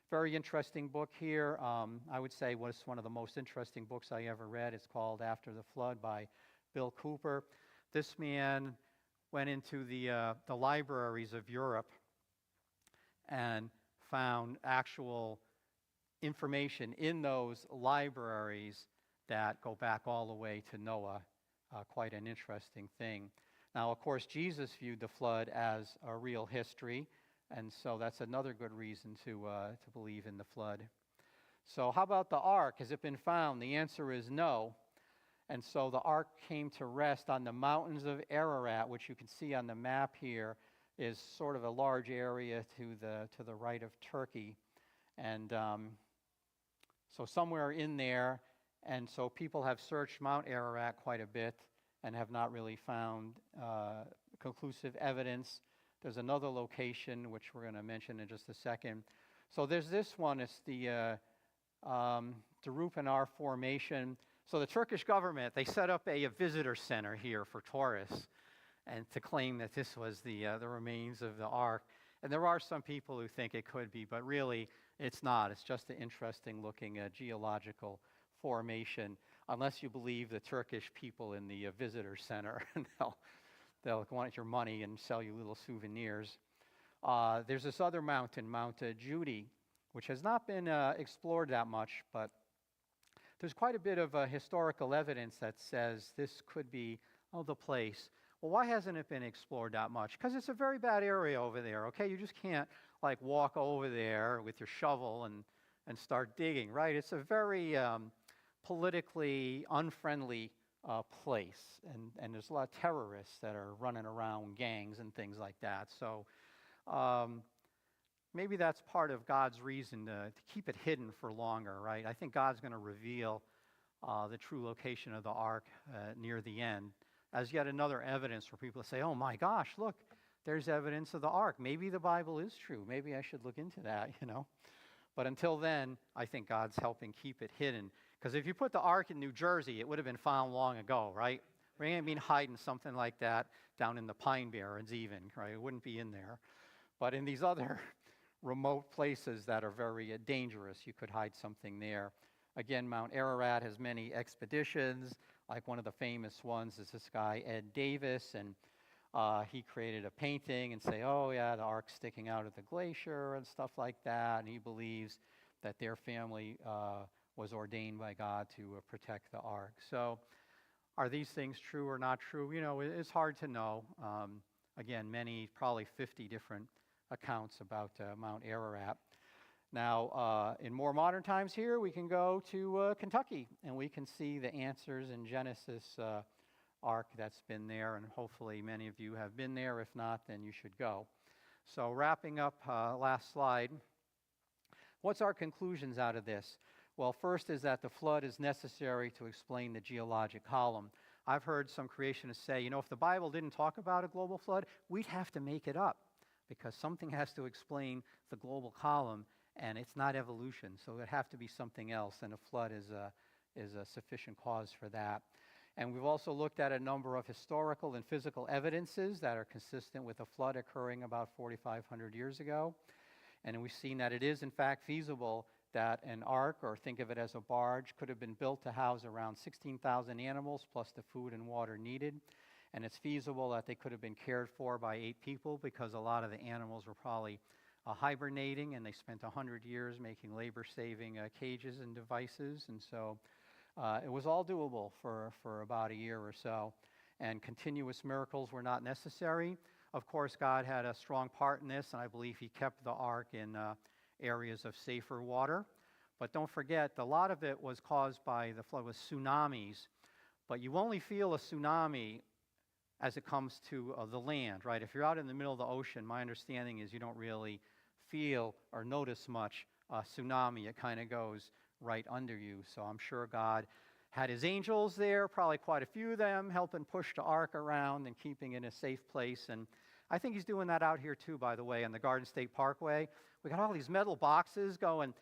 Very interesting book here. I would say was one of the most interesting books I ever read. It's called After the Flood by Bill Cooper. This man went into the libraries of Europe and found actual information in those libraries that go back all the way to Noah. Quite an interesting thing. Now, of course, Jesus viewed the flood as a real history, and so that's another good reason to believe in the flood. So how about the ark? Has it been found? The answer is no. And so the ark came to rest on the mountains of Ararat, which you can see on the map here is sort of a large area to the right of Turkey. And so somewhere in there, and so people have searched Mount Ararat quite a bit and have not really found conclusive evidence. There's another location, which we're going to mention in just a second. So there's this one. It's the Darupanar Formation. So the Turkish government, they set up a visitor center here for tourists, and to claim that this was the remains of the Ark. And there are some people who think it could be, but really it's not. It's just an interesting looking geological formation, unless you believe the Turkish people in the visitor center. They'll want your money and sell you little souvenirs. There's this other mountain, Mount Judy, which has not been explored that much, but there's quite a bit of historical evidence that says this could be the place. Well, why hasn't it been explored that much? Because it's a very bad area over there, okay? You just can't, like, walk over there with your shovel and start digging, right? It's a very politically unfriendly place, and there's a lot of terrorists that are running around, gangs and things like that. So maybe that's part of God's reason to keep it hidden for longer, right? I think God's going to reveal the true location of the ark near the end as yet another evidence for people to say, oh my gosh, look, there's evidence of the ark. Maybe the Bible is true. Maybe I should look into that, But until then, I think God's helping keep it hidden. Because if you put the ark in New Jersey, it would have been found long ago, right? We ain't been hiding something like that down in the Pine Barrens even, right? It wouldn't be in there. But in these other remote places that are very dangerous, you could hide something there. Again, Mount Ararat has many expeditions. Like one of the famous ones is this guy, Ed Davis, and he created a painting and say, oh yeah, the ark's sticking out of the glacier and stuff like that. And he believes that their family was ordained by God to protect the ark. So are these things true or not true? It's hard to know. Again, probably 50 different accounts about Mount Ararat. Now, in more modern times here, we can go to Kentucky, and we can see the answers in Genesis ark that's been there, and hopefully many of you have been there. If not, then you should go. So wrapping up, last slide. What's our conclusions out of this? Well, first is that the flood is necessary to explain the geologic column. I've heard some creationists say, if the Bible didn't talk about a global flood, we'd have to make it up, because something has to explain the global column, and it's not evolution, so it would have to be something else, and a flood is a sufficient cause for that. And we've also looked at a number of historical and physical evidences that are consistent with a flood occurring about 4,500 years ago. And we've seen that it is, in fact, feasible that an ark, or think of it as a barge, could have been built to house around 16,000 animals plus the food and water needed. And it's feasible that they could have been cared for by 8 people, because a lot of the animals were probably hibernating, and they spent 100 years making labor-saving cages and devices. And so it was all doable for about a year or so. And continuous miracles were not necessary. Of course, God had a strong part in this, and I believe he kept the ark in areas of safer water. But don't forget, a lot of it was caused by the flood with tsunamis. But you only feel a tsunami as it comes to the land, right? If you're out in the middle of the ocean, my understanding is you don't really feel or notice much tsunami. It kind of goes right under you. So I'm sure God had his angels there, probably quite a few of them, helping push the ark around and keeping it in a safe place. And I think he's doing that out here too, by the way, on the Garden State Parkway. We got all these metal boxes going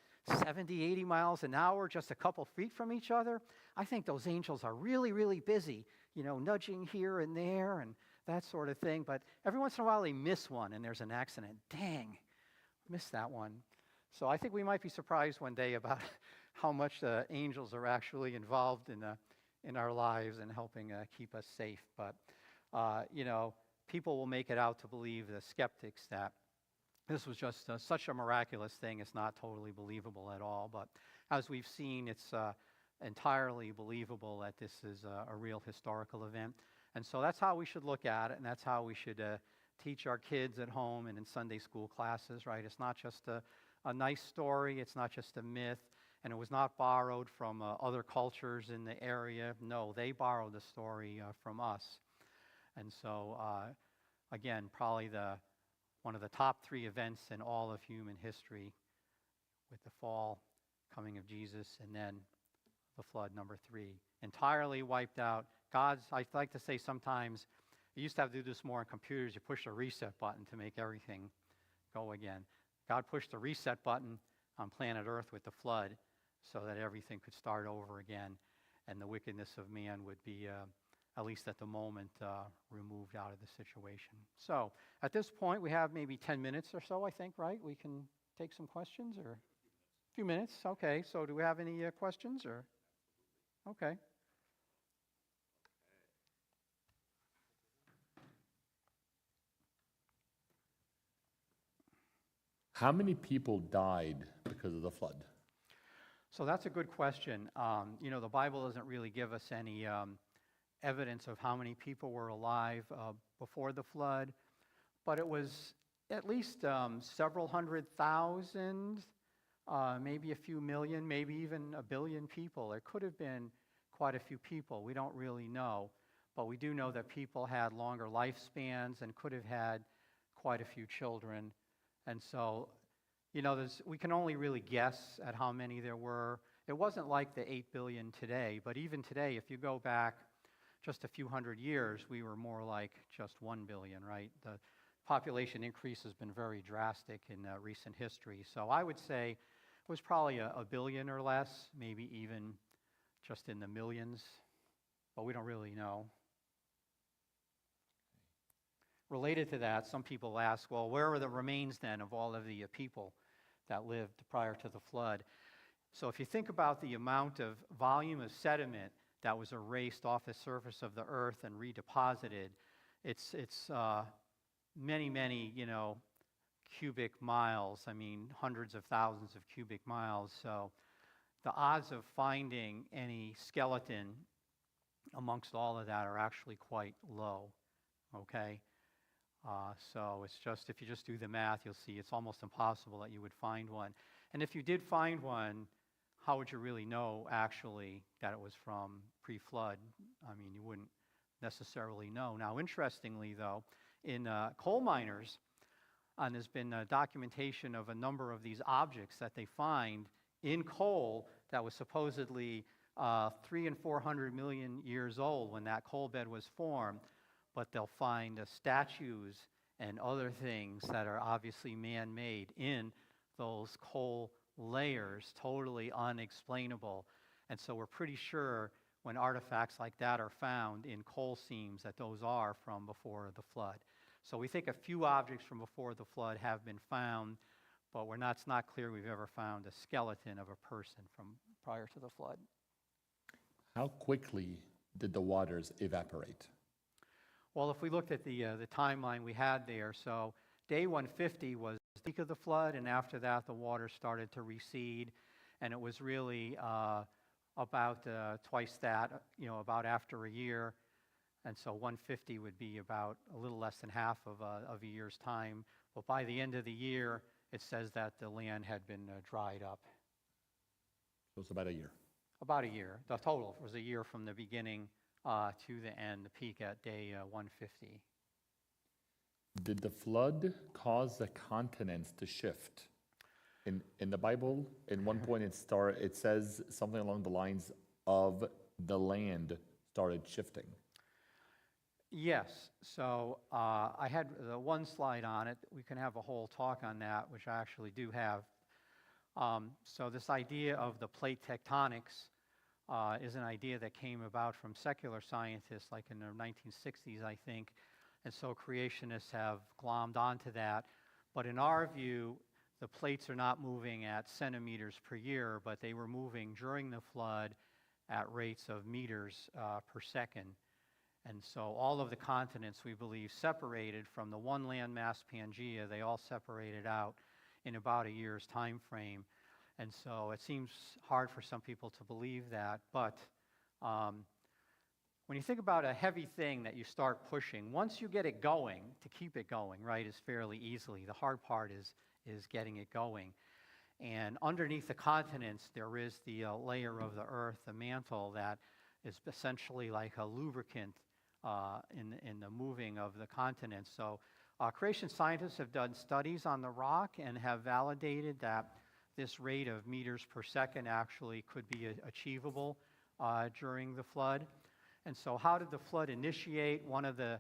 70, 80 miles an hour, just a couple feet from each other. I think those angels are really, really busy, nudging here and there and that sort of thing. But every once in a while they miss one and there's an accident. Dang, missed that one. So I think we might be surprised one day about how much the angels are actually involved in our lives and helping keep us safe. But, people will make it out to believe, the skeptics, that this was just such a miraculous thing. It's not totally believable at all. But as we've seen, it's entirely believable that this is a real historical event. And so that's how we should look at it, and that's how we should teach our kids at home and in Sunday school classes, right? It's not just a nice story. It's not just a myth. And it was not borrowed from other cultures in the area. No, they borrowed the story from us. And so, again, probably one of the top 3 events in all of human history, with the fall, coming of Jesus, and then the flood, number 3. Entirely wiped out. I like to say sometimes You used to have to do this more on computers. You push a reset button to make everything go again. God pushed the reset button on planet Earth with the flood so that everything could start over again, and the wickedness of man would be, at least at the moment, removed out of the situation. So at this point, we have maybe 10 minutes or so, I think, right? We can take some questions, or a few minutes. Okay, so do we have any questions? Or okay. How many people died because of the flood? So that's a good question. The Bible doesn't really give us any evidence of how many people were alive before the flood, but it was at least several 100,000, maybe a few million, maybe even a billion people. It could have been quite a few people. We don't really know, but we do know that people had longer lifespans and could have had quite a few children. And so, we can only really guess at how many there were. It wasn't like the 8 billion today, but even today, if you go back just a few hundred years, we were more like just 1 billion, right? The population increase has been very drastic in recent history. So I would say it was probably a billion or less, maybe even just in the millions, but we don't really know. Related to that, some people ask, well, where are the remains then of all of the people that lived prior to the flood? So if you think about the amount of volume of sediment that was erased off the surface of the earth and redeposited, it's many, many, cubic miles. I mean, hundreds of thousands of cubic miles. So the odds of finding any skeleton amongst all of that are actually quite low, okay? So it's just, if you just do the math, you'll see it's almost impossible that you would find one. And if you did find one, how would you really know, actually, that it was from pre-flood? I mean, you wouldn't necessarily know. Now, interestingly, though, in coal miners, and there's been documentation of a number of these objects that they find in coal that was supposedly 300 and 400 million years old when that coal bed was formed. But they'll find statues and other things that are obviously man-made in those coal layers, totally unexplainable. And so we're pretty sure when artifacts like that are found in coal seams that those are from before the flood. So we think a few objects from before the flood have been found, but it's not clear we've ever found a skeleton of a person from prior to the flood. How quickly did the waters evaporate? Well, if we looked at the timeline we had there, so day 150 was the peak of the flood, and after that the water started to recede, and it was really about twice that, about after a year, and so 150 would be about a little less than half of a year's time. But by the end of the year, it says that the land had been dried up. So it's about a year. About a year. The total was a year from the beginning to the end, the peak at day 150. Did the flood cause the continents to shift? In the Bible, in one point it says something along the lines of the land started shifting. Yes. So I had the one slide on it. We can have a whole talk on that, which I actually do have. So this idea of the plate tectonics is an idea that came about from secular scientists like in the 1960s, I think. And so creationists have glommed onto that. But in our view, the plates are not moving at centimeters per year, but they were moving during the flood at rates of meters per second. And so all of the continents, we believe, separated from the one landmass Pangea. They all separated out in about a year's time frame. And so it seems hard for some people to believe that. But when you think about a heavy thing that you start pushing, once you get it going, to keep it going, right, is fairly easily. The hard part is getting it going. And underneath the continents, there is the layer of the earth, the mantle, that is essentially like a lubricant in the moving of the continents. So creation scientists have done studies on the rock and have validated that this rate of meters per second actually could be achievable during the flood. And so how did the flood initiate? One of the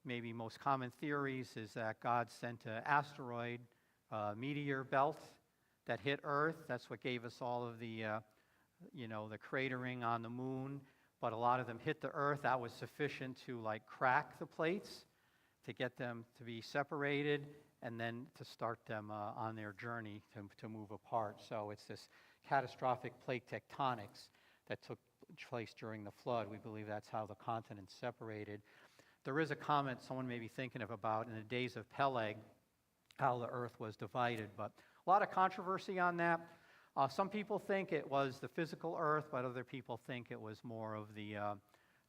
maybe most common theories is that God sent an asteroid, meteor belt that hit Earth. That's what gave us all of the, the cratering on the moon. But a lot of them hit the Earth. That was sufficient to like crack the plates, to get them to be separated, and then to start them on their journey to move apart. So it's this catastrophic plate tectonics that took place during the flood. We believe that's how the continents separated. There is a comment someone may be thinking of about in the days of Peleg, how the earth was divided, but a lot of controversy on that. Some people think it was the physical earth, but other people think it was more of the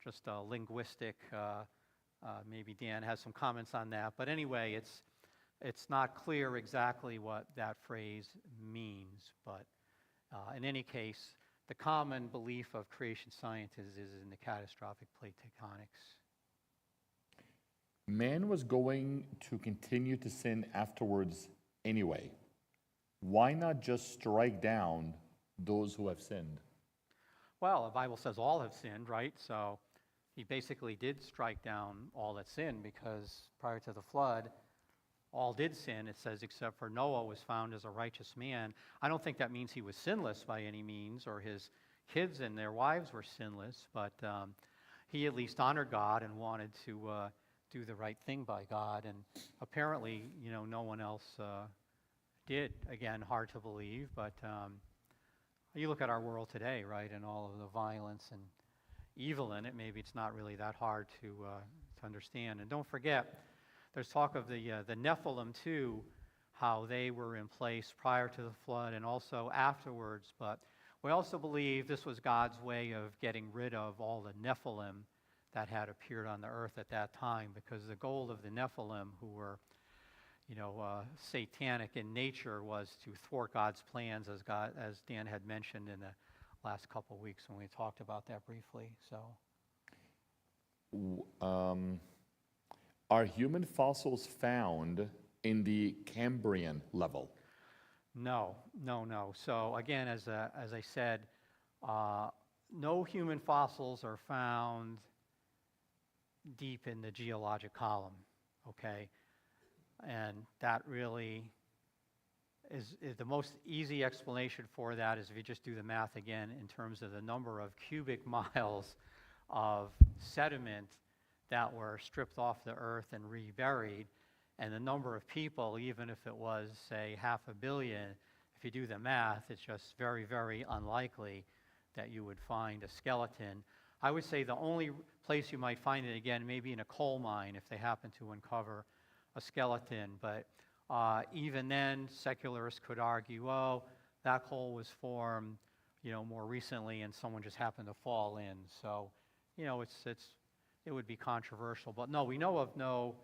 just linguistic. Maybe Dan has some comments on that. But anyway, it's not clear exactly what that phrase means. But in any case, the common belief of creation scientists is in the catastrophic plate tectonics. Man was going to continue to sin afterwards anyway. Why not just strike down those who have sinned? Well, the Bible says all have sinned, right? So he basically did strike down all that sinned, because prior to the flood, all did sin, it says, except for Noah was found as a righteous man. I don't think that means he was sinless by any means, or his kids and their wives were sinless, but he at least honored God and wanted to do the right thing by God. And apparently, no one else did. Again, hard to believe, but you look at our world today, right, and all of the violence and evil in it, maybe it's not really that hard to understand. And don't forget, there's talk of the Nephilim too, how they were in place prior to the flood and also afterwards. But we also believe this was God's way of getting rid of all the Nephilim that had appeared on the earth at that time, because the goal of the Nephilim, who were satanic in nature, was to thwart God's plans, as Dan had mentioned in the last couple of weeks when we talked about that briefly. So, are human fossils found in the Cambrian level? No. So again, as I said, no human fossils are found deep in the geologic column. Okay. And that really is the most easy explanation for that is if you just do the math again in terms of the number of cubic miles of sediment that were stripped off the earth and reburied, and the number of people, even if it was, say, 500 million, if you do the math, it's just very, very unlikely that you would find a skeleton. I would say the only place you might find it again, maybe in a coal mine, if they happen to uncover a skeleton. But even then, secularists could argue, oh, that coal was formed, more recently, and someone just happened to fall in. So, it would be controversial. But no, we know of no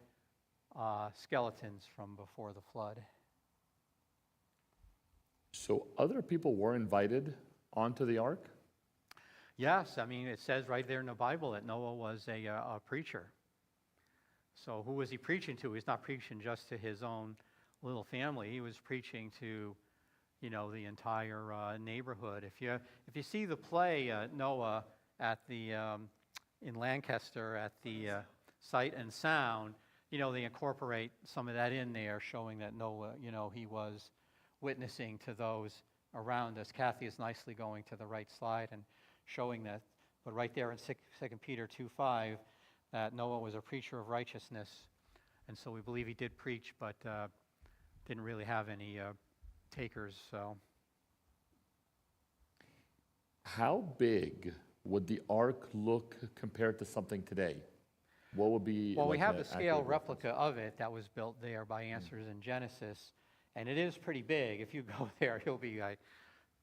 skeletons from before the flood. So other people were invited onto the ark? Yes, I mean, it says right there in the Bible that Noah was a preacher. So who was he preaching to? He's not preaching just to his own little family. He was preaching to, the entire neighborhood. If you see the play Noah at the in Lancaster at the Sight and Sound, they incorporate some of that in there, showing that Noah, he was witnessing to those around us. Kathy is nicely going to the right slide and showing that. But right there in 2 Peter 2:5, that Noah was a preacher of righteousness. And so we believe he did preach, but didn't really have any takers. So, how big would the ark look compared to something today? What would be? Well, like we have the an scale accurate replica of it that was built there by Answers in Genesis, and it is pretty big. If you go there, you'll be like,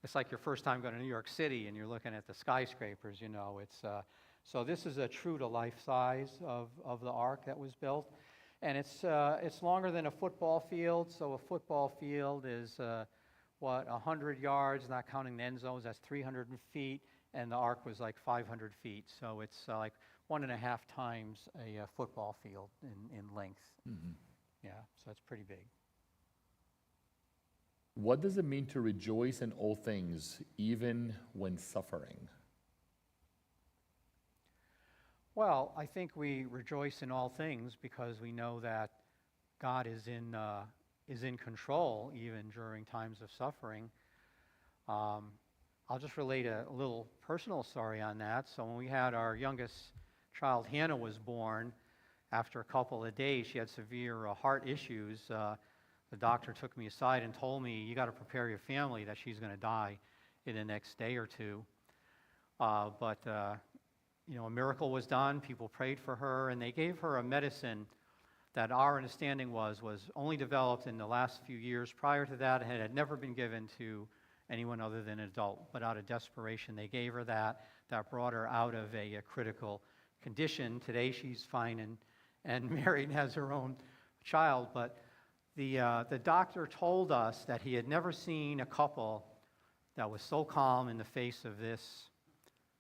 it's like your first time going to New York City and you're looking at the skyscrapers. It's so this is a true to life size of the ark that was built, and it's longer than a football field. So a football field is 100 yards, not counting the end zones. That's 300 feet, and the ark was like 500 feet. So it's like 1.5 times a football field in length. Mm-hmm. Yeah, so it's pretty big. What does it mean to rejoice in all things, even when suffering? Well, I think we rejoice in all things because we know that God is in control even during times of suffering. I'll just relate a little personal story on that. So when we had our youngest child, Hannah, was born, after a couple of days, she had severe heart issues. The doctor took me aside and told me, you got to prepare your family that she's going to die in the next day or two. But a miracle was done. People prayed for her, and they gave her a medicine that our understanding was only developed in the last few years. Prior to that, it had never been given to anyone other than an adult. But out of desperation, they gave her that. That brought her out of a critical condition. Today, she's fine and married and has her own child. But the doctor told us that he had never seen a couple that was so calm in the face of this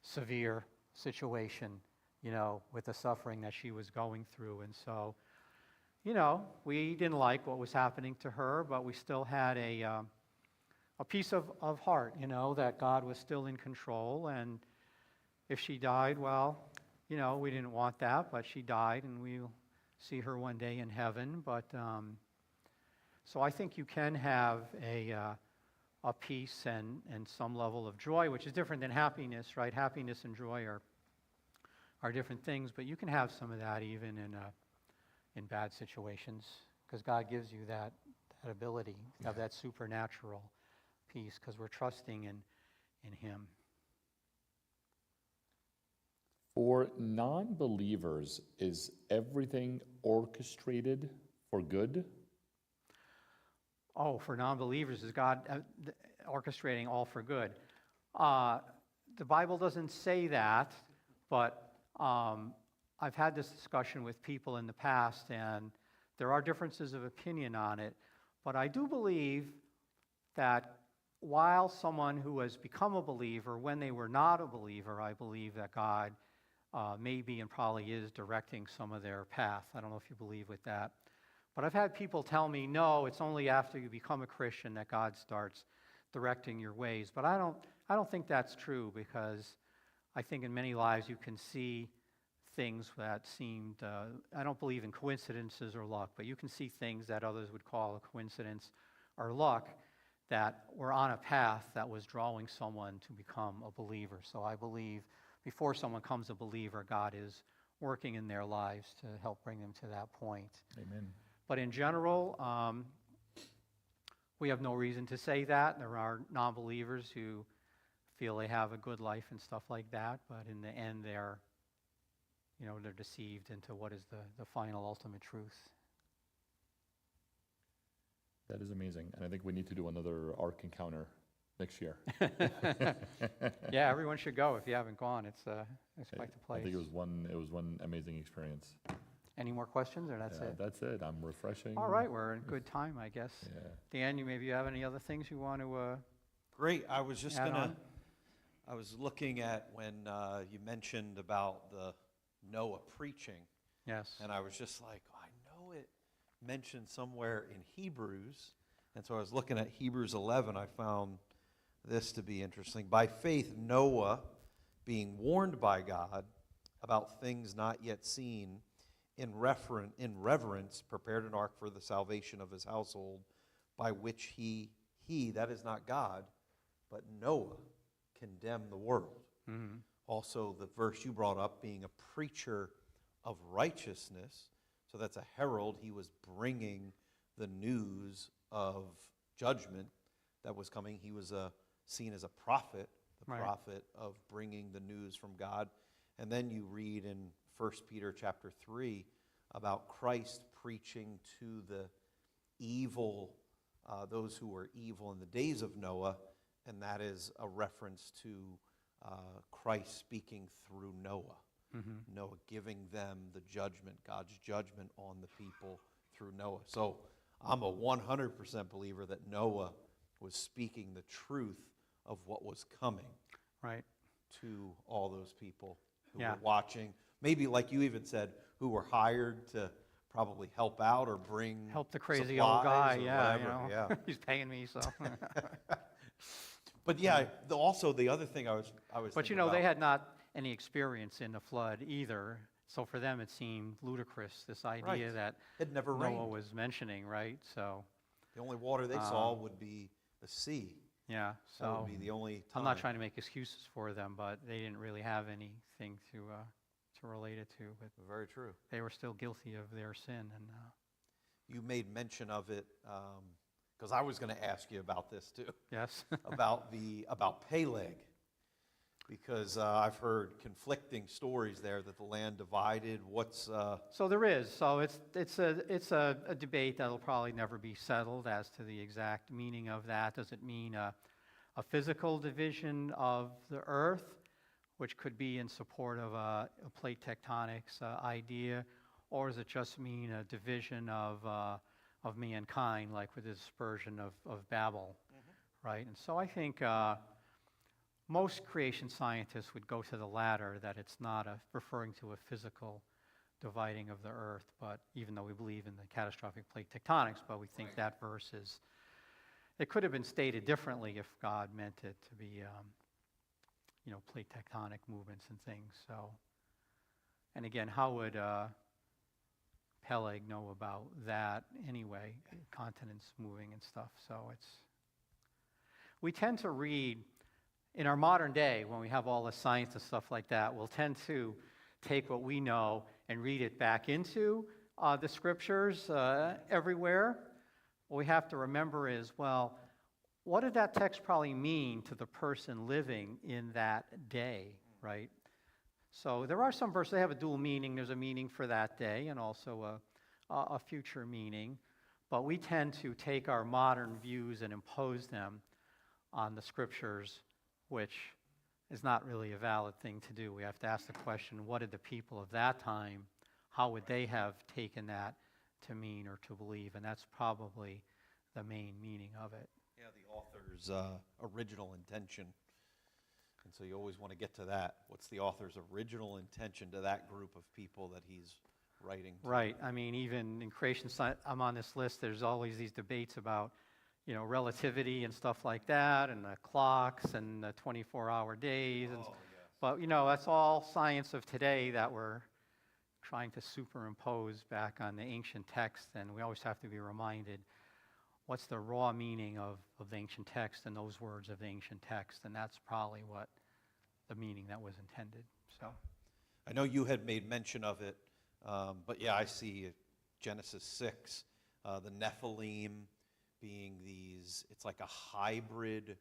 severe situation, with the suffering that she was going through. And so, we didn't like what was happening to her, but we still had a peace of heart, that God was still in control. And if she died, well, we didn't want that, but she died, and we'll see her one day in heaven. But so I think you can have a peace and some level of joy, which is different than happiness, right? Happiness and joy are different things, but you can have some of that even in bad situations, because God gives you that ability to have that supernatural peace, because we're trusting in Him. For non-believers, is everything orchestrated for good? Oh, for non-believers, is God orchestrating all for good? The Bible doesn't say that, but I've had this discussion with people in the past, and there are differences of opinion on it. But I do believe that while someone who has become a believer, when they were not a believer, I believe that God may be and probably is directing some of their path. I don't know if you believe with that. But I've had people tell me, no, it's only after you become a Christian that God starts directing your ways. But I don't think that's true, because I think in many lives you can see things that seemed, I don't believe in coincidences or luck, but you can see things that others would call a coincidence or luck that were on a path that was drawing someone to become a believer. So I believe before someone becomes a believer, God is working in their lives to help bring them to that point. Amen. But in general, we have no reason to say that. There are non-believers who feel they have a good life and stuff like that, but in the end they're deceived into what is the final ultimate truth. That is amazing. And I think we need to do another Ark encounter next year. Yeah, everyone should go if you haven't gone. It's quite the place. I think it was one amazing experience. Any more questions, or that's it? That's it. I'm refreshing. All right, we're in good time, I guess. Yeah. Dan, you have any other things you want to Great. I was just add on? I was looking at when you mentioned about the Noah preaching, Yes. and I was just like, I know it mentioned somewhere in Hebrews, and so I was looking at Hebrews 11. I found this to be interesting. By faith, Noah, being warned by God about things not yet seen, in reverence, prepared an ark for the salvation of his household, by which he, that is not God, but Noah, condemned the world. Mm-hmm. Also, the verse you brought up, being a preacher of righteousness, so that's a herald. He was bringing the news of judgment that was coming. He was seen as a prophet, the Right. prophet of bringing the news from God. And then you read in 1 Peter chapter 3 about Christ preaching to the evil, those who were evil in the days of Noah, and that is a reference to Christ speaking through Noah. Mm-hmm. Noah giving them the judgment, God's judgment on the people through Noah. So I'm a 100% believer that Noah was speaking the truth of what was coming Right. to all those people who Yeah. were watching. Maybe, like you even said, who were hired to probably help out or bring Help the crazy old guy, supplies or yeah, whatever. Yeah. He's paying me, so. But yeah, also the other thing I was But thinking they about, had not any experience in the flood either. So for them, it seemed ludicrous, this idea Right. that It never Noah rained. was mentioning, right? So, The only water they saw would be the sea. yeah, That would so be the only time. I'm not trying to make excuses for them, but they didn't really have anything to relate it to. But Very true. they were still guilty of their sin. And You made mention of it, because I was going to ask you about this too, yes, about Peleg, because I've heard conflicting stories there that the land divided. What's so there is. So it's a debate that'll probably never be settled as to the exact meaning of that. Does it mean a physical division of the earth, which could be in support of a plate tectonics idea, or does it just mean a division of mankind, like with the dispersion of Babel, right? And so I think most creation scientists would go to the latter, that it's not referring to a physical dividing of the earth, but even though we believe in the catastrophic plate tectonics, but we think that verse is, it could have been stated differently if God meant it to be, plate tectonic movements and things. So, and again, how would Peleg know about that anyway? Continents moving and stuff. So we tend to read, in our modern day, when we have all the science and stuff like that, we'll tend to take what we know and read it back into the scriptures everywhere. What we have to remember is, well, what did that text probably mean to the person living in that day, right? So there are some verses that have a dual meaning. There's a meaning for that day and also a future meaning. But we tend to take our modern views and impose them on the scriptures, which is not really a valid thing to do. We have to ask the question, what did the people of that time, how would they have taken that to mean or to believe? And that's probably the main meaning of it. Yeah, the author's original intention. And so you always want to get to that. What's the author's original intention to that group of people that he's writing to? Right. I mean, even in creation science, I'm on this list, there's always these debates about, relativity and stuff like that, and the clocks and the 24-hour days. And, Yes. But, that's all science of today that we're trying to superimpose back on the ancient text. And we always have to be reminded, what's the raw meaning of the ancient text and those words of the ancient text? And that's probably what the meaning that was intended. So, I know you had made mention of it, but yeah, I see Genesis 6, the Nephilim being it's like a hybrid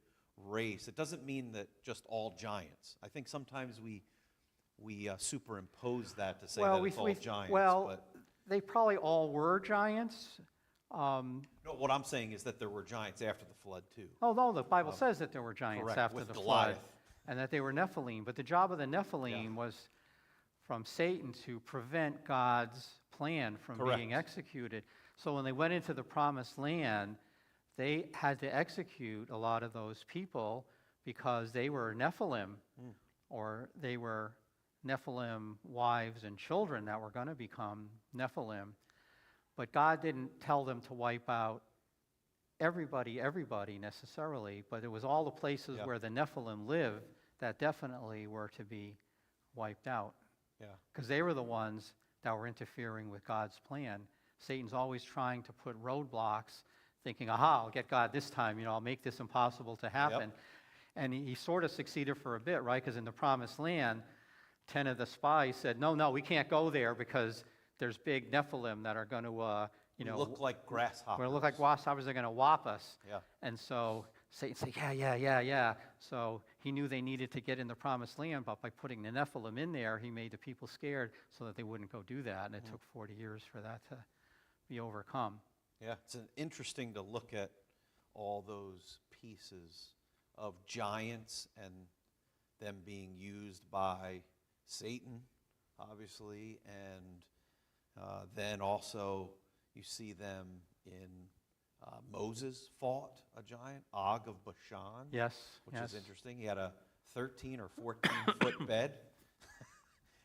race. It doesn't mean that just all giants. I think sometimes we superimpose that to say that it's all giants. Well, they probably all were giants. No, what I'm saying is that there were giants after the flood too. Although the Bible says that there were giants correct, after with the Goliath. flood, and that they were Nephilim. But the job of the Nephilim was from Satan to prevent God's plan from Correct. being executed. So when they went into the promised land, they had to execute a lot of those people because they were Nephilim, or they were Nephilim wives and children that were going to become Nephilim. But God didn't tell them to wipe out everybody necessarily, but it was all the places where the Nephilim lived that definitely were to be wiped out. Yeah. Because they were the ones that were interfering with God's plan. Satan's always trying to put roadblocks, thinking, aha, I'll get God this time, I'll make this impossible to happen. Yep. And he sort of succeeded for a bit, right? Because in the promised land, 10 of the spies said, no, we can't go there because there's big Nephilim that are going to, look like grasshoppers. we're going to look like grasshoppers, they're going to whop us. Yeah. And so Satan said, yeah. So he knew they needed to get in the promised land, but by putting the Nephilim in there, he made the people scared so that they wouldn't go do that. And it took 40 years for that to be overcome. Yeah, it's interesting to look at all those pieces of giants and them being used by Satan, obviously, and then also you see them in Moses fought a giant, Og of Bashan, Yes. which is interesting. He had a 13 or 14 foot bed.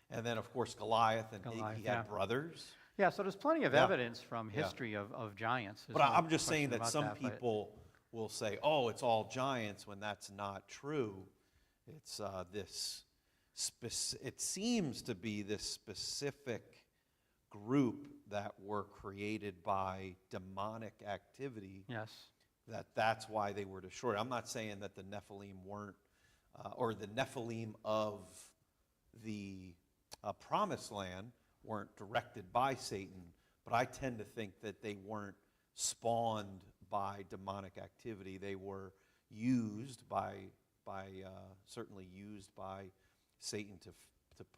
And then, of course, Goliath, and Goliath, he yeah. had brothers. Yeah, so there's plenty of Yeah. evidence from history of giants. There's But no I'm just saying question that about some that, but- people will say, oh, it's all giants, when that's not true. It's this it seems to be this specific group that were created by demonic activity, Yes. that's why they were destroyed. I'm not saying that the Nephilim weren't, or the Nephilim of the Promised Land weren't directed by Satan, but I tend to think that they weren't spawned by demonic activity. They were used certainly used by Satan to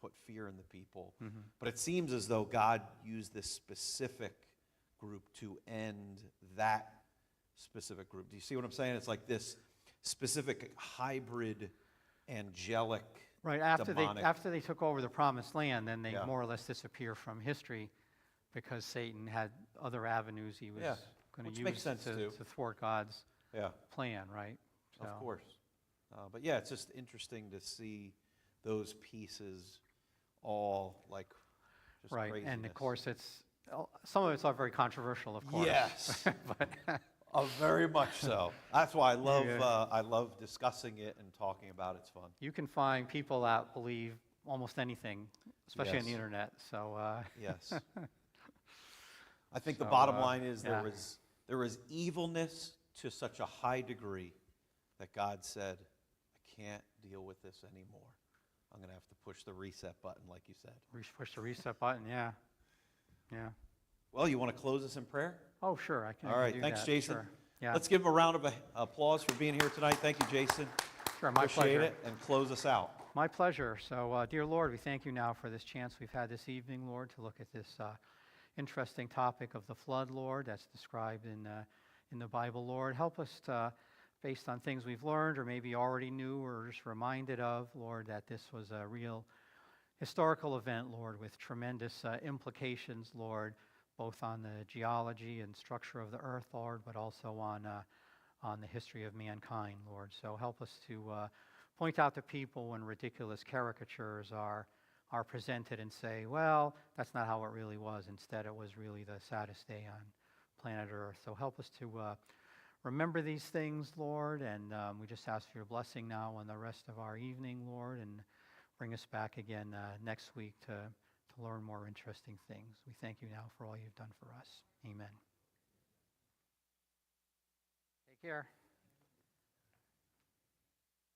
put fear in the people. Mm-hmm. But it seems as though God used this specific group to end that specific group. Do you see what I'm saying? It's like this specific hybrid angelic Right, after demonic. they took over the Promised Land, then they Yeah. more or less disappear from history because Satan had other avenues he was Yeah, going which to makes use sense too. to thwart God's Yeah, plan, right? of So, course. But yeah, it's just interesting to see those pieces all like just right, craziness. and of course some of it's all very controversial, of course. Yes. But Very much so. That's why Yeah. I love discussing it and talking about it. It's fun. you can find people that believe almost anything, especially on the Yes. internet. So Yes. I think the So, bottom line is yeah. there was evilness to such a high degree that God said, I can't deal with this anymore. I'm going to have to push the reset button, like you said. push the reset button, yeah. Yeah. Well, you want to close us in prayer? Oh, sure, I can All right. do Thanks, that, Jason. sure. Yeah, Let's give him a round of applause for being here tonight. Thank you, Jason. sure, my Appreciate pleasure. it. And close us out. My pleasure. So, dear Lord, we thank you now for this chance we've had this evening, Lord, to look at this interesting topic of the flood, Lord, that's described in the Bible, Lord. Help us to, based on things we've learned or maybe already knew or just reminded of, Lord, that this was a real historical event, Lord, with tremendous implications, Lord, both on the geology and structure of the earth, Lord, but also on the history of mankind, Lord. So help us to point out to people when ridiculous caricatures are presented and say, well, that's not how it really was. Instead, it was really the saddest day on planet Earth. So help us to remember these things, Lord, and we just ask for your blessing now on the rest of our evening, Lord, and bring us back again next week to learn more interesting things. We thank you now for all you've done for us. Amen. Take care.